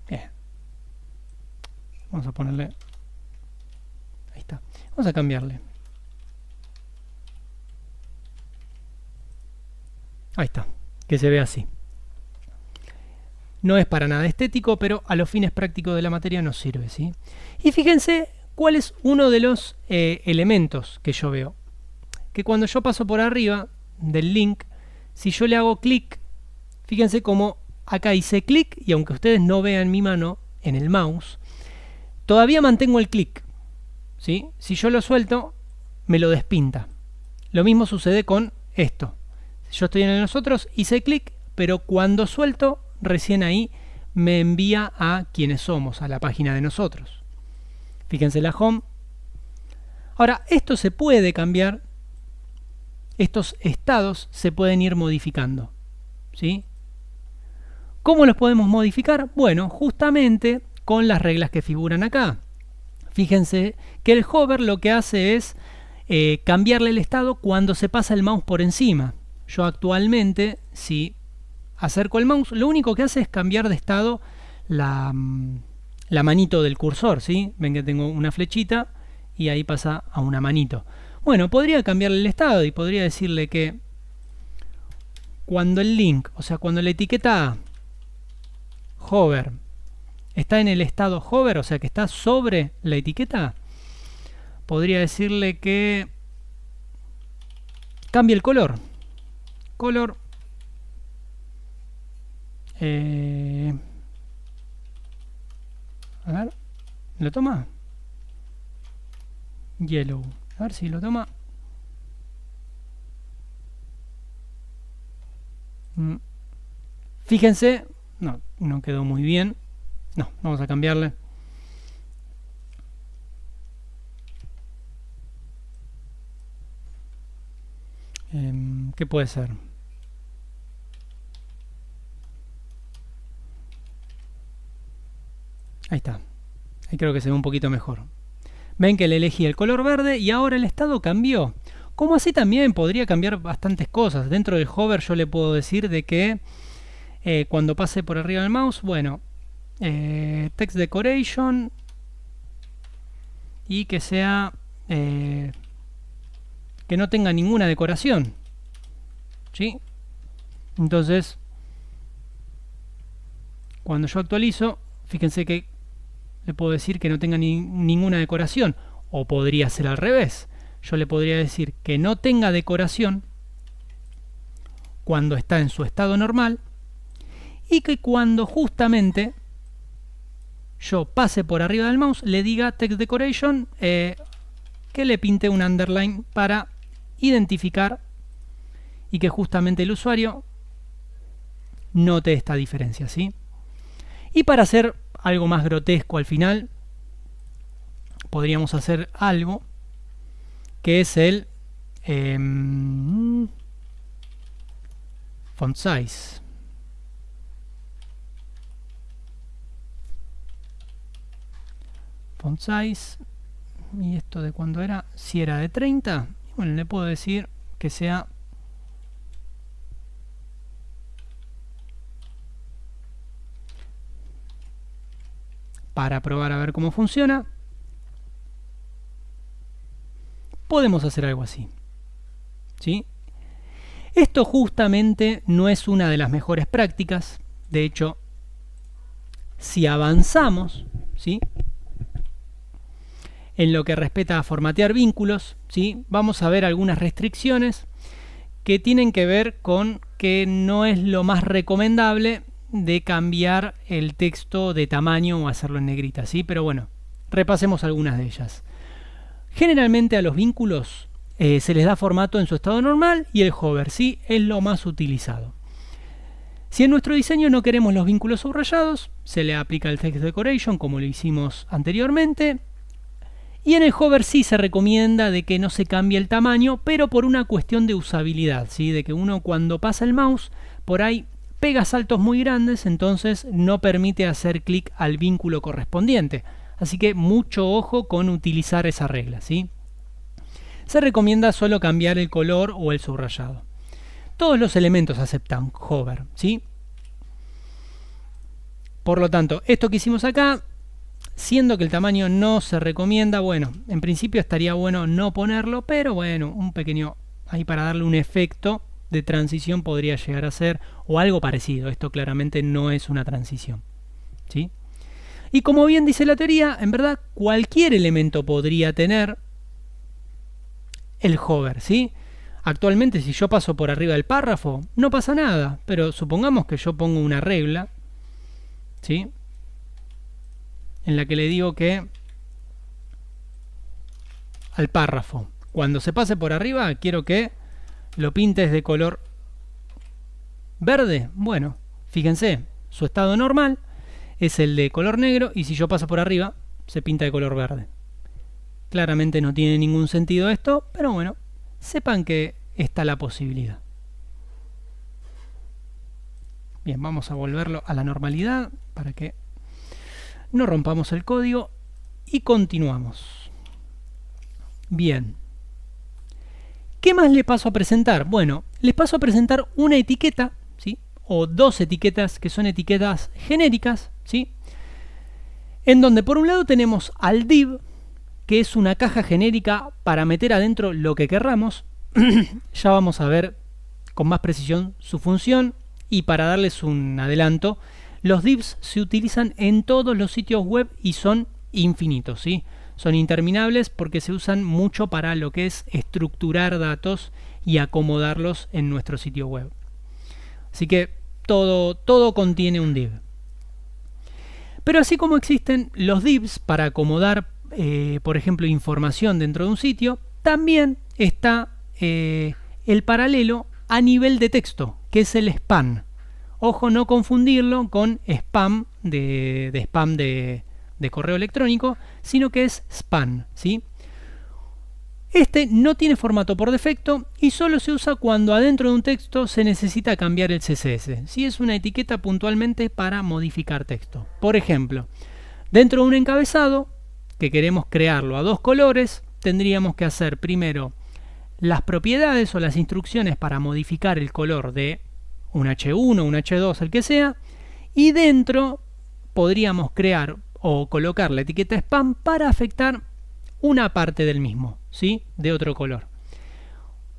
Bien. Vamos a ponerle... Ahí está. Vamos a cambiarle. Ahí está. Que se ve así. No es para nada estético, pero a los fines prácticos de la materia nos sirve, ¿sí? Y fíjense cuál es uno de los elementos que yo veo. Que cuando yo paso por arriba del link, si yo le hago clic, fíjense cómo acá hice clic y aunque ustedes no vean mi mano en el mouse, todavía mantengo el clic, ¿sí? Si yo lo suelto, me lo despinta. Lo mismo sucede con esto. Yo estoy en el nosotros, hice clic, pero cuando suelto, recién ahí me envía a quienes somos, a la página de nosotros. Fíjense la home. Ahora, esto se puede cambiar. Estos estados se pueden ir modificando, ¿sí? ¿Cómo los podemos modificar? Bueno, justamente con las reglas que figuran acá. Fíjense que el hover lo que hace es cambiarle el estado cuando se pasa el mouse por encima. Yo actualmente, si acerco el mouse, lo único que hace es cambiar de estado la manito del cursor, ¿sí? Ven que tengo una flechita y ahí pasa a una manito. Bueno, podría cambiarle el estado y podría decirle que cuando el link, o sea, cuando la etiqueta A, hover, está en el estado hover, o sea, que está sobre la etiqueta, podría decirle que cambie el color. Color. A ver, ¿lo toma? Yellow. A ver si lo toma. Fíjense, no quedó muy bien. No, vamos a cambiarle. ¿Qué puede ser? Ahí está. Ahí creo que se ve un poquito mejor. Ven que le elegí el color verde y ahora el estado cambió. Como así también podría cambiar bastantes cosas. Dentro del hover yo le puedo decir de que cuando pase por arriba del mouse, bueno, text decoration y que sea que no tenga ninguna decoración, ¿sí? Entonces, cuando yo actualizo, fíjense que le puedo decir que no tenga ninguna decoración, o podría ser al revés. Yo le podría decir que no tenga decoración cuando está en su estado normal y que cuando justamente yo pase por arriba del mouse le diga text decoration, que le pinte un underline para identificar y que justamente el usuario note esta diferencia, ¿sí? Y para hacer algo más grotesco al final, podríamos hacer algo que es el font size. Font size, y esto de cuándo era, si era de 30, bueno, le puedo decir que sea para probar a ver cómo funciona. Podemos hacer algo así, ¿sí? Esto justamente no es una de las mejores prácticas. De hecho, si avanzamos, ¿sí?, en lo que respecta a formatear vínculos, ¿sí?, vamos a ver algunas restricciones que tienen que ver con que no es lo más recomendable de cambiar el texto de tamaño o hacerlo en negrita, ¿sí? Pero bueno, repasemos algunas de ellas. Generalmente a los vínculos se les da formato en su estado normal y el hover, ¿sí?, es lo más utilizado. Si en nuestro diseño no queremos los vínculos subrayados, se le aplica el text decoration como lo hicimos anteriormente. Y en el hover sí se recomienda de que no se cambie el tamaño, pero por una cuestión de usabilidad, ¿sí?, de que uno cuando pasa el mouse por ahí pega saltos muy grandes, entonces no permite hacer clic al vínculo correspondiente. Así que mucho ojo con utilizar esa regla, ¿sí? Se recomienda solo cambiar el color o el subrayado. Todos los elementos aceptan hover, ¿sí? Por lo tanto, esto que hicimos acá, siendo que el tamaño no se recomienda, bueno, en principio estaría bueno no ponerlo, pero bueno, un pequeño, ahí para darle un efecto de transición podría llegar a ser, o algo parecido. Esto claramente no es una transición, ¿sí? Y como bien dice la teoría, en verdad cualquier elemento podría tener el hover, ¿sí? Actualmente si yo paso por arriba del párrafo, no pasa nada, pero supongamos que yo pongo una regla, ¿sí?, en la que le digo que al párrafo, Cuando se pase por arriba, quiero que lo pintes de color verde. Bueno, fíjense, su estado normal es el de color negro y si yo paso por arriba, se pinta de color verde. Claramente no tiene ningún sentido esto, pero bueno, sepan que está la posibilidad. Bien, vamos a volverlo a la normalidad para que no rompamos el código y continuamos. Bien. ¿Qué más les paso a presentar? Bueno, les paso a presentar una etiqueta, ¿sí? O dos etiquetas que son etiquetas genéricas, ¿sí? En donde por un lado tenemos al div, que es una caja genérica para meter adentro lo que querramos. Ya vamos a ver con más precisión su función. Y para darles un adelanto, los divs se utilizan en todos los sitios web y son infinitos, ¿sí? Son interminables porque se usan mucho para lo que es estructurar datos y acomodarlos en nuestro sitio web. Así que todo contiene un div. Pero así como existen los divs para acomodar, por ejemplo, información dentro de un sitio, también está el paralelo a nivel de texto, que es el span. Ojo, no confundirlo con spam de correo electrónico, sino que es span, ¿sí? Este no tiene formato por defecto y solo se usa cuando adentro de un texto se necesita cambiar el CSS. ¿Sí? Es una etiqueta puntualmente para modificar texto. Por ejemplo, dentro de un encabezado que queremos crearlo a dos colores, tendríamos que hacer primero las propiedades o las instrucciones para modificar el color de un H1, un H2, el que sea, y dentro podríamos crear o colocar la etiqueta spam para afectar una parte del mismo, ¿sí? De otro color.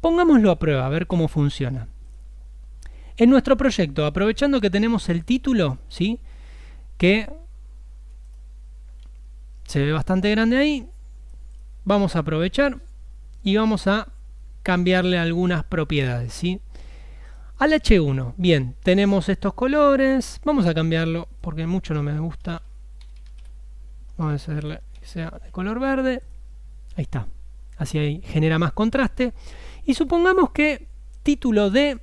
Pongámoslo a prueba, a ver cómo funciona. En nuestro proyecto, aprovechando que tenemos el título, ¿sí? Que se ve bastante grande ahí, vamos a aprovechar y vamos a cambiarle algunas propiedades, ¿sí? Al H1, bien, tenemos estos colores, vamos a cambiarlo porque mucho no me gusta. Vamos a hacerle que sea de color verde, ahí está, así ahí genera más contraste. Y supongamos que título D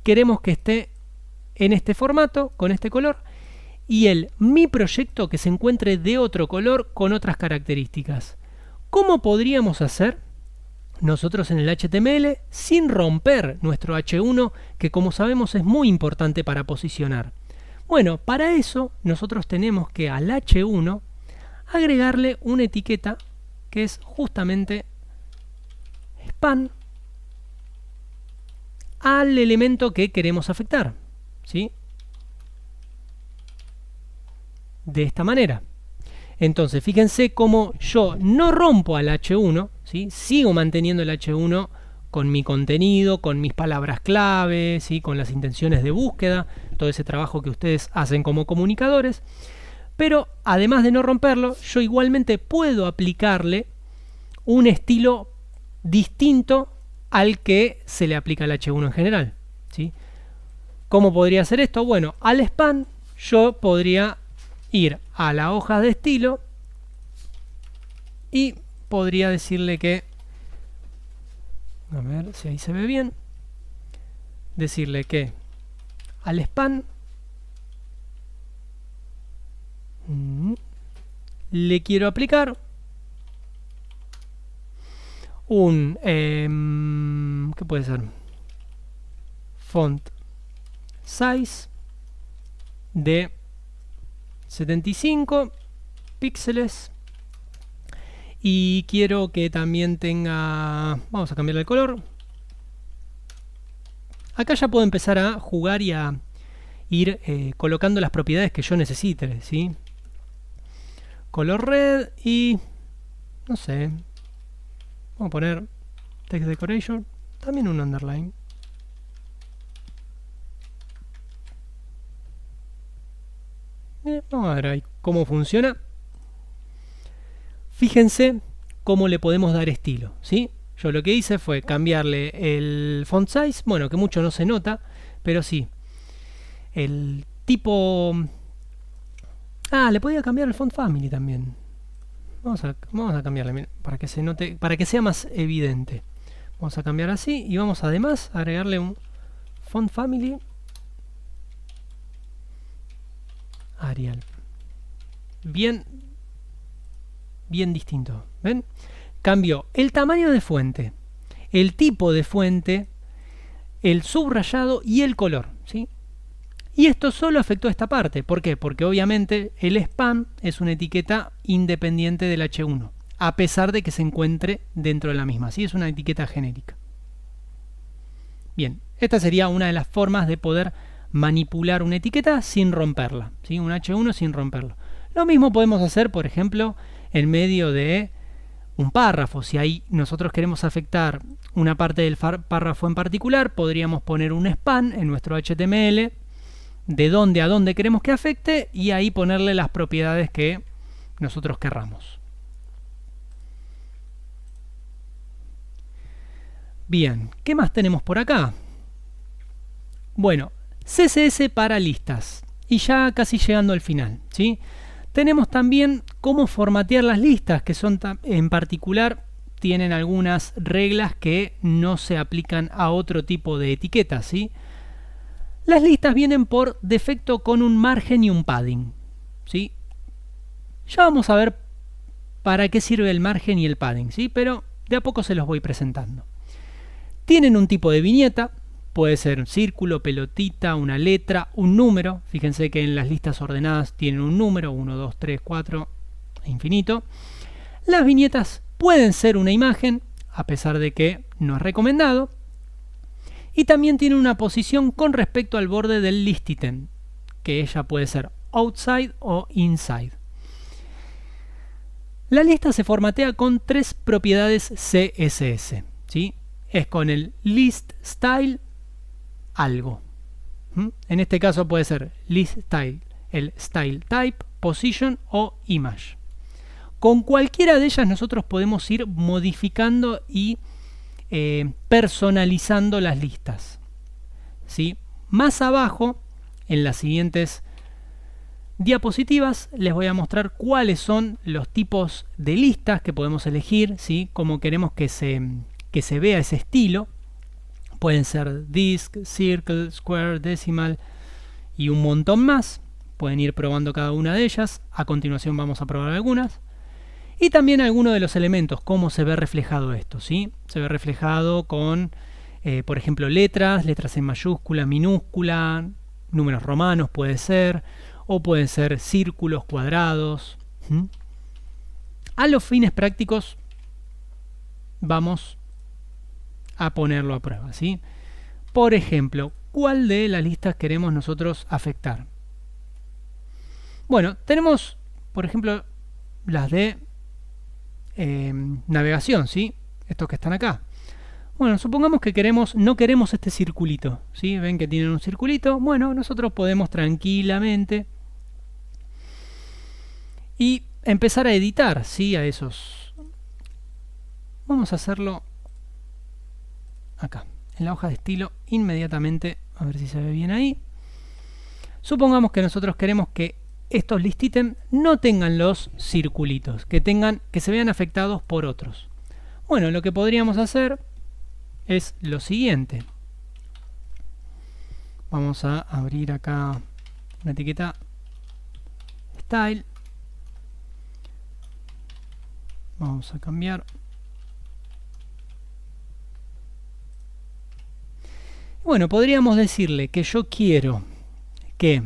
queremos que esté en este formato, con este color, y el mi proyecto que se encuentre de otro color con otras características. ¿Cómo podríamos hacer nosotros en el HTML sin romper nuestro H1, que como sabemos es muy importante para posicionar? Bueno, para eso nosotros tenemos que al H1 agregarle una etiqueta que es justamente span al elemento que queremos afectar, ¿sí? De esta manera. Entonces, fíjense cómo yo no rompo al H1, ¿sí? Sigo manteniendo el H1 con mi contenido, con mis palabras clave, ¿sí? Con las intenciones de búsqueda, todo ese trabajo que ustedes hacen como comunicadores. Pero además de no romperlo, yo igualmente puedo aplicarle un estilo distinto al que se le aplica al H1 en general, ¿sí? ¿Cómo podría hacer esto? Bueno, al span yo podría ir a la hoja de estilo y podría decirle que, a ver si ahí se ve bien, decirle que al span le quiero aplicar un ¿qué puede ser? Font size de 75 píxeles y quiero que también tenga, vamos a cambiarle el color. Acá ya puedo empezar a jugar y a ir colocando las propiedades que yo necesite, ¿sí? Color red y no sé, vamos a poner text decoration, también un underline. Vamos a ver ahí cómo funciona. Fíjense cómo le podemos dar estilo, ¿sí? Yo lo que hice fue cambiarle el font size, bueno, que mucho no se nota, pero sí. El tipo... Ah, le podía cambiar el font family también. Vamos a cambiarle para que se note, para que sea más evidente. Vamos a cambiar así y vamos además a agregarle un font family Arial. Bien distinto. ¿Ven? Cambió el tamaño de fuente, el tipo de fuente, el subrayado y el color, ¿sí? Y esto solo afectó esta parte. ¿Por qué? Porque obviamente el spam es una etiqueta independiente del H1, a pesar de que se encuentre dentro de la misma. ¿Sí? Es una etiqueta genérica. Bien, esta sería una de las formas de poder manipular una etiqueta sin romperla, ¿sí? Un H1 sin romperlo. Lo mismo podemos hacer, por ejemplo, en medio de un párrafo. Si ahí nosotros queremos afectar una parte del párrafo en particular, podríamos poner un span en nuestro HTML de dónde a dónde queremos que afecte y ahí ponerle las propiedades que nosotros querramos. Bien, ¿qué más tenemos por acá? Bueno, CSS para listas. Y ya casi llegando al final, ¿sí? Tenemos también cómo formatear las listas, que son en particular tienen algunas reglas que no se aplican a otro tipo de etiquetas, ¿sí? Las listas vienen por defecto con un margen y un padding, ¿sí? Ya vamos a ver para qué sirve el margen y el padding, ¿sí? Pero de a poco se los voy presentando. Tienen un tipo de viñeta, puede ser un círculo, pelotita, una letra, un número. Fíjense que en las listas ordenadas tienen un número, 1, 2, 3, 4, infinito. Las viñetas pueden ser una imagen, a pesar de que no es recomendado. Y también tiene una posición con respecto al borde del list item, que ella puede ser outside o inside. La lista se formatea con 3 propiedades CSS, ¿sí? Es con el list style algo. En este caso puede ser list style, el style type, position o image. Con cualquiera de ellas nosotros podemos ir modificando y personalizando las listas, ¿sí? Más abajo, en las siguientes diapositivas, les voy a mostrar cuáles son los tipos de listas que podemos elegir, ¿sí? Cómo queremos que se vea ese estilo. Pueden ser disc, circle, square, decimal y un montón más. Pueden ir probando cada una de ellas. A continuación vamos a probar algunas. Y también algunos de los elementos, cómo se ve reflejado esto, ¿sí? Se ve reflejado con, por ejemplo, letras en mayúscula, minúscula, números romanos puede ser, o pueden ser círculos, cuadrados. A los fines prácticos vamos a ponerlo a prueba, ¿sí? Por ejemplo, ¿cuál de las listas queremos nosotros afectar? Bueno, tenemos, por ejemplo, las de navegación, ¿sí? Estos que están acá. Bueno, supongamos que no queremos este circulito, ¿sí? Ven que tienen un circulito. Bueno, nosotros podemos tranquilamente y empezar a editar, ¿sí? A esos. Vamos a hacerlo acá, en la hoja de estilo, inmediatamente, a ver si se ve bien ahí. Supongamos que nosotros queremos que estos list items no tengan los circulitos, que se vean afectados por otros. Bueno, lo que podríamos hacer es lo siguiente. Vamos a abrir acá una etiqueta style. Vamos a cambiar. Bueno, podríamos decirle que yo quiero que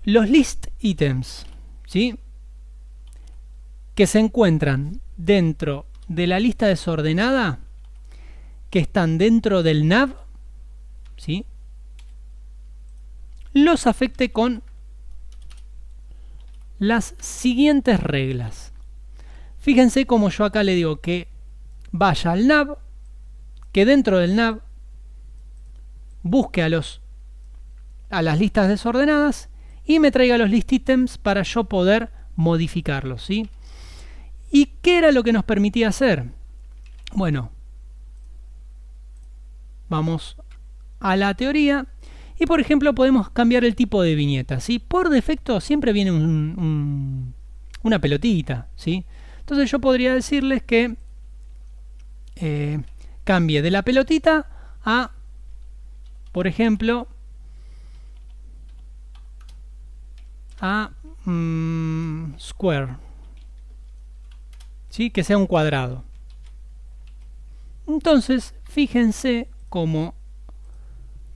los list items, ¿sí? Que se encuentran dentro de la lista desordenada, que están dentro del nav, ¿sí? Los afecte con las siguientes reglas. Fíjense cómo yo acá le digo que vaya al nav, que dentro del nav busque a las listas desordenadas y me traiga los list items para yo poder modificarlos, ¿sí? ¿Y qué era lo que nos permitía hacer? Bueno, vamos a la teoría Y por ejemplo podemos cambiar el tipo de viñeta, ¿sí? Por defecto siempre viene una pelotita, ¿sí? Entonces yo podría decirles que cambie de la pelotita a, por ejemplo, a square, ¿sí? Que sea un cuadrado. Entonces fíjense cómo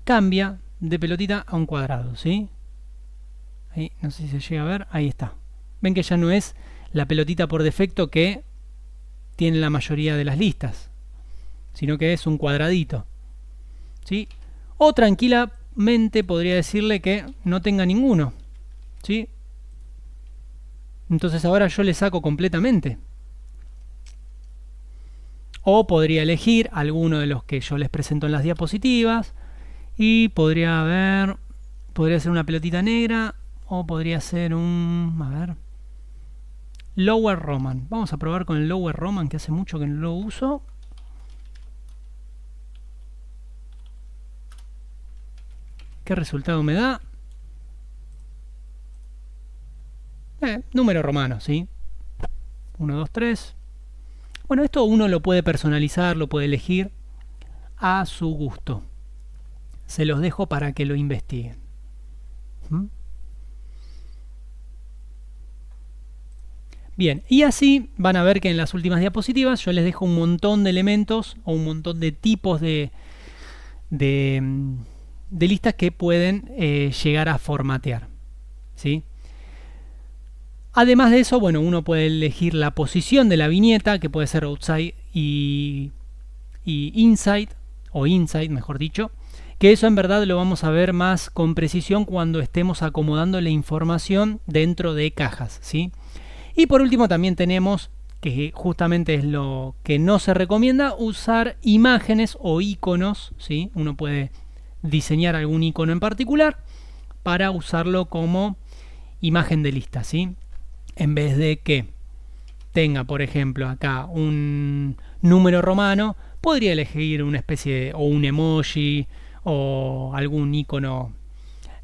cambia de pelotita a un cuadrado, ¿sí? Ahí, no sé si se llega a ver, ahí está. Ven que ya no es la pelotita por defecto que tiene la mayoría de las listas, sino que es un cuadradito, ¿sí? O tranquilamente podría decirle que no tenga ninguno, ¿sí? Entonces ahora yo le saco completamente. O podría elegir alguno de los que yo les presento en las diapositivas y podría ser una pelotita negra o podría ser un, a ver, Lower Roman. Vamos a probar con el Lower Roman, que hace mucho que no lo uso. ¿Qué resultado me da? Número romano, ¿sí? 1, 2, 3. Bueno, esto uno lo puede personalizar, lo puede elegir a su gusto. Se los dejo para que lo investiguen. Bien, y así van a ver que en las últimas diapositivas yo les dejo un montón de elementos o un montón de tipos de listas que pueden llegar a formatear, ¿sí? Además de eso, bueno, uno puede elegir la posición de la viñeta, que puede ser outside y inside, o inside, mejor dicho, que eso en verdad lo vamos a ver más con precisión cuando estemos acomodando la información dentro de cajas, ¿sí? Y por último también tenemos, que justamente es lo que no se recomienda, usar imágenes o iconos, ¿sí? Uno puede diseñar algún icono en particular para usarlo como imagen de lista, ¿sí? En vez de que tenga, por ejemplo, acá un número romano, podría elegir una especie de, o un emoji o algún icono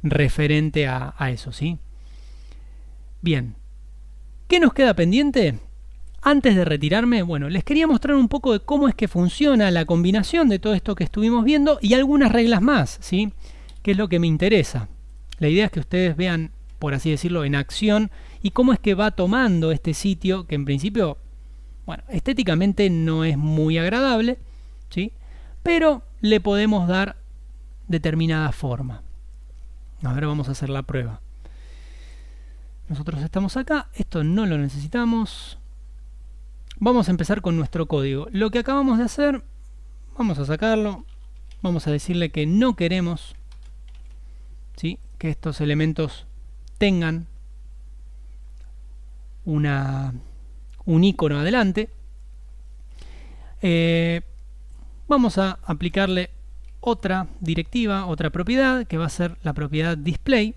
referente a eso, ¿sí? Bien, ¿qué nos queda pendiente? Antes de retirarme, bueno, les quería mostrar un poco de cómo es que funciona la combinación de todo esto que estuvimos viendo y algunas reglas más, ¿sí? Que es lo que me interesa. La idea es que ustedes vean, por así decirlo, en acción y cómo es que va tomando este sitio, que en principio, bueno, estéticamente no es muy agradable, ¿sí? Pero le podemos dar determinada forma. Ahora vamos a hacer la prueba. Nosotros estamos acá, esto no lo necesitamos. Vamos a empezar con nuestro código. Lo que acabamos de hacer, vamos a sacarlo. Vamos a decirle que no queremos, ¿sí?, que estos elementos tengan un icono adelante. Vamos a aplicarle otra directiva, otra propiedad, que va a ser la propiedad display.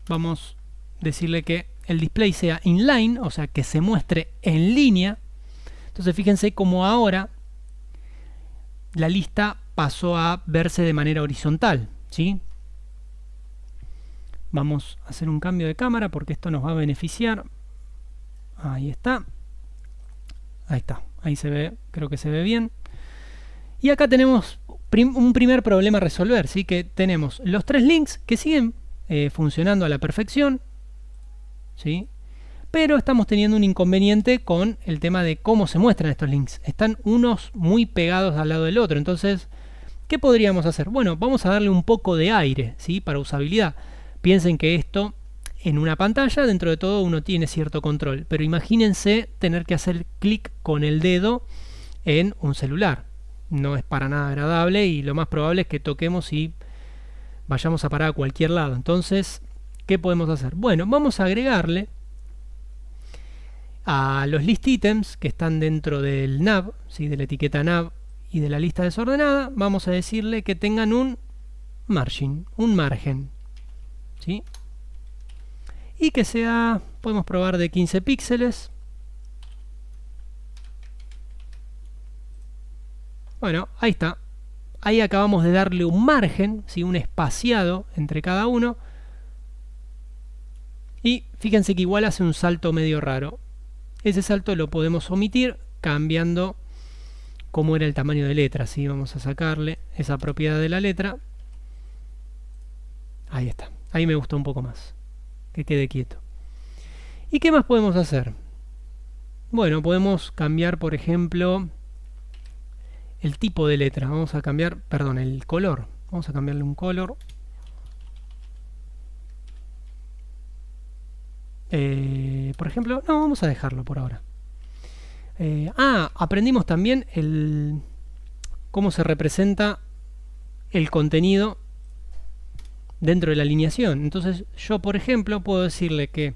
Vamos a decirle que el display sea inline, o sea que se muestre en línea. Entonces fíjense cómo ahora la lista pasó a verse de manera horizontal, ¿sí? Vamos a hacer un cambio de cámara porque esto nos va a beneficiar. Ahí está. Ahí está. Ahí se ve, creo que se ve bien. Y acá tenemos un primer problema a resolver, ¿sí? Que tenemos los tres links que siguen funcionando a la perfección, ¿sí? Pero estamos teniendo un inconveniente con el tema de cómo se muestran estos links. Están unos muy pegados al lado del otro. Entonces, ¿qué podríamos hacer? Bueno, vamos a darle un poco de aire, ¿sí?, para usabilidad. Piensen que esto, en una pantalla, dentro de todo uno tiene cierto control. Pero imagínense tener que hacer clic con el dedo en un celular. No es para nada agradable y lo más probable es que toquemos y vayamos a parar a cualquier lado. Entonces, ¿qué podemos hacer? Bueno, vamos a agregarle a los list items que están dentro del nav, ¿sí?, de la etiqueta nav y de la lista desordenada, vamos a decirle que tengan un margin, un margen, ¿sí? Y que sea, podemos probar de 15 píxeles. Bueno, ahí está. Ahí acabamos de darle un margen, ¿sí? Un espaciado entre cada uno. Y fíjense que igual hace un salto medio raro. Ese salto lo podemos omitir cambiando cómo era el tamaño de letra. ¿Sí? Vamos a sacarle esa propiedad de la letra. Ahí está. Ahí me gustó un poco más. Que quede quieto. ¿Y qué más podemos hacer? Bueno, podemos cambiar, por ejemplo, el tipo de letra. Vamos a cambiar, perdón, el color. Vamos a cambiarle un color. Por ejemplo, no, vamos a dejarlo por ahora. Aprendimos también cómo se representa el contenido dentro de la alineación. Entonces yo, por ejemplo, puedo decirle que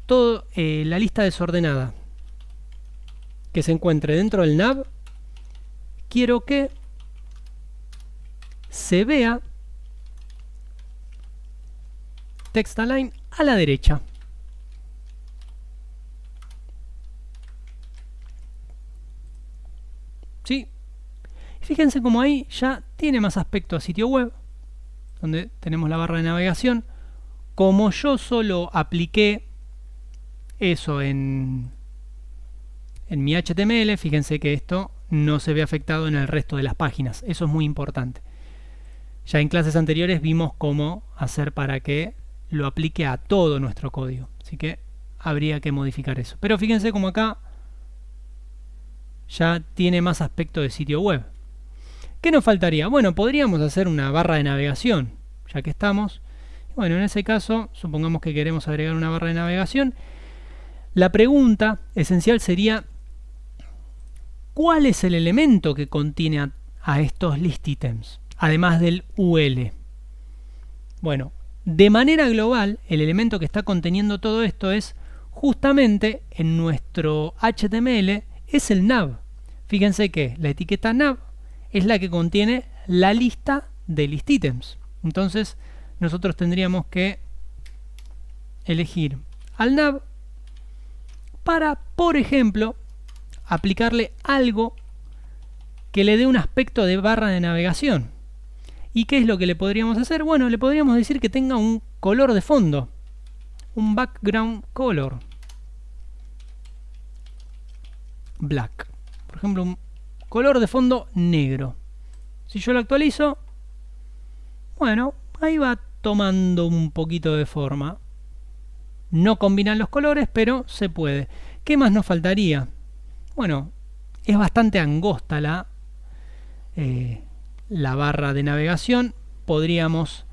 toda la lista desordenada que se encuentre dentro del nav, quiero que se vea text align a la derecha. ¿Sí? Fíjense cómo ahí ya tiene más aspecto a sitio web, donde tenemos la barra de navegación. Como yo solo apliqué eso en mi HTML, fíjense que esto no se ve afectado en el resto de las páginas. Eso es muy importante. Ya en clases anteriores vimos cómo hacer para que lo aplique a todo nuestro código. Así que habría que modificar eso. Pero fíjense cómo acá ya tiene más aspecto de sitio web. ¿Qué nos faltaría? Bueno, podríamos hacer una barra de navegación, ya que estamos. Bueno, en ese caso, supongamos que queremos agregar una barra de navegación. La pregunta esencial sería: ¿cuál es el elemento que contiene a estos list items, además del UL? Bueno, de manera global, el elemento que está conteniendo todo esto es justamente en nuestro HTML es el nav. Fíjense que la etiqueta nav es la que contiene la lista de list items. Entonces nosotros tendríamos que elegir al nav para, por ejemplo, aplicarle algo que le dé un aspecto de barra de navegación. ¿Y qué es lo que le podríamos hacer? Bueno, le podríamos decir que tenga un color de fondo, un background color black. Por ejemplo, un color de fondo negro. Si yo lo actualizo, bueno, ahí va tomando un poquito de forma. No combinan los colores, pero se puede. ¿Qué más nos faltaría? Bueno, es bastante angosta la barra de navegación. Podríamos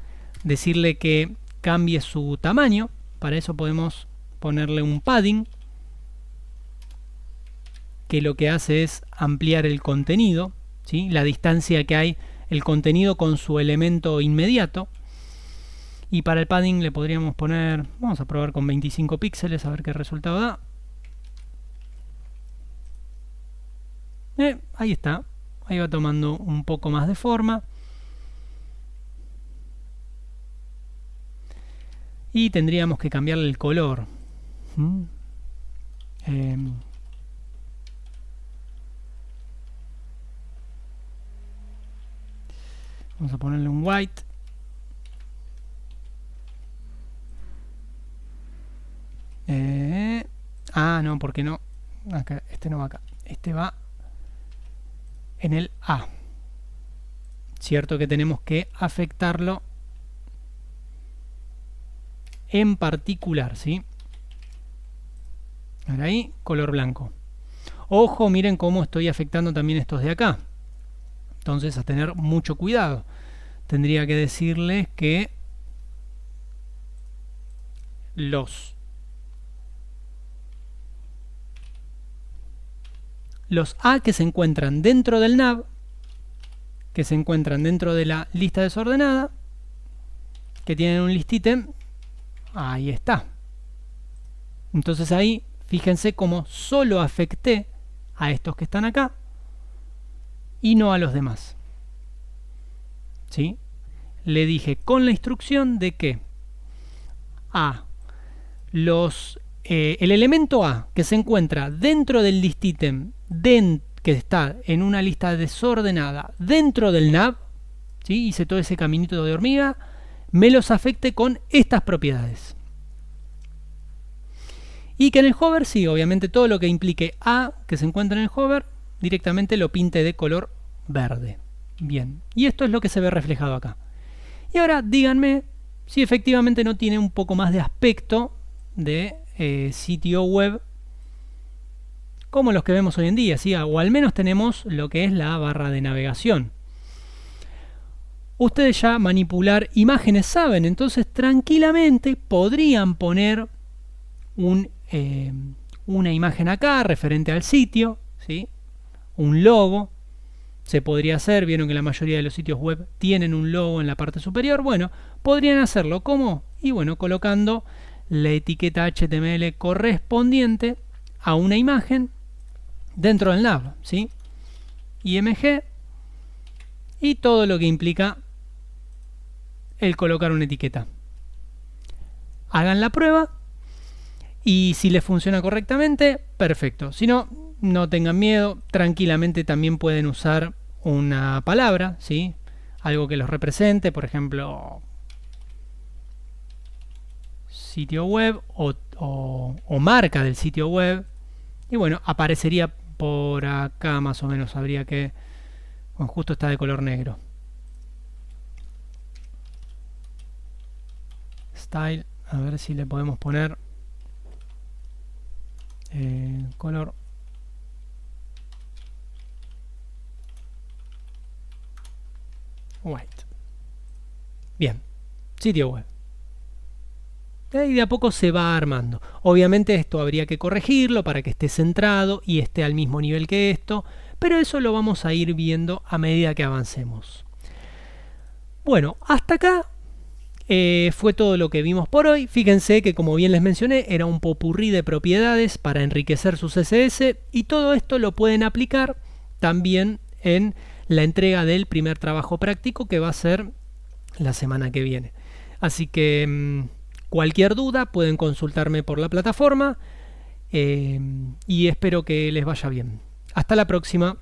decirle que cambie su tamaño. Para eso podemos ponerle un padding, que lo que hace es ampliar el contenido, ¿sí? La distancia que hay el contenido con su elemento inmediato. Y para el padding le podríamos poner, vamos a probar con 25 píxeles a ver qué resultado da. Ahí está, ahí va tomando un poco más de forma. Y tendríamos que cambiarle el color. Vamos a ponerle un white. No, porque no. Acá, este no va acá. Este va en el A. Cierto que tenemos que afectarlo en particular, ¿sí? Ahora ahí, color blanco. Ojo, miren cómo estoy afectando también estos de acá. Entonces, a tener mucho cuidado. Tendría que decirles que los A que se encuentran dentro del nav, que se encuentran dentro de la lista desordenada, que tienen un list item, ahí está. Entonces ahí, fíjense cómo solo afecté a estos que están acá y no a los demás. ¿Sí? Le dije con la instrucción de que el elemento A que se encuentra dentro del list item que está en una lista desordenada dentro del nav, ¿sí? Hice todo ese caminito de hormiga, me los afecte con estas propiedades. Y que en el hover, sí, obviamente todo lo que implique A que se encuentra en el hover, directamente lo pinte de color verde. Bien, y esto es lo que se ve reflejado acá. Y ahora díganme si efectivamente no tiene un poco más de aspecto de sitio web como los que vemos hoy en día, ¿sí? O al menos tenemos lo que es la barra de navegación. Ustedes ya manipular imágenes saben, entonces tranquilamente podrían poner una imagen acá referente al sitio, ¿sí? Un logo. Se podría hacer, vieron que la mayoría de los sitios web tienen un logo en la parte superior. Bueno, podrían hacerlo. ¿Cómo? Y bueno, colocando la etiqueta HTML correspondiente a una imagen dentro del nav, ¿sí? IMG y todo lo que implica el colocar una etiqueta. Hagan la prueba y si les funciona correctamente, perfecto. Si no, no tengan miedo, tranquilamente también pueden usar una palabra, ¿sí? Algo que los represente, por ejemplo, sitio web o marca del sitio web. Y bueno, aparecería por acá más o menos, habría que... Bueno, justo está de color negro. Style, a ver si le podemos poner color white. Bien, sitio web. Y de a poco se va armando. Obviamente esto habría que corregirlo para que esté centrado y esté al mismo nivel que esto, pero eso lo vamos a ir viendo a medida que avancemos. Bueno, hasta acá fue todo lo que vimos por hoy. Fíjense que, como bien les mencioné, era un popurrí de propiedades para enriquecer su CSS, y todo esto lo pueden aplicar también en la entrega del primer trabajo práctico, que va a ser la semana que viene. Así que cualquier duda pueden consultarme por la plataforma y espero que les vaya bien. Hasta la próxima.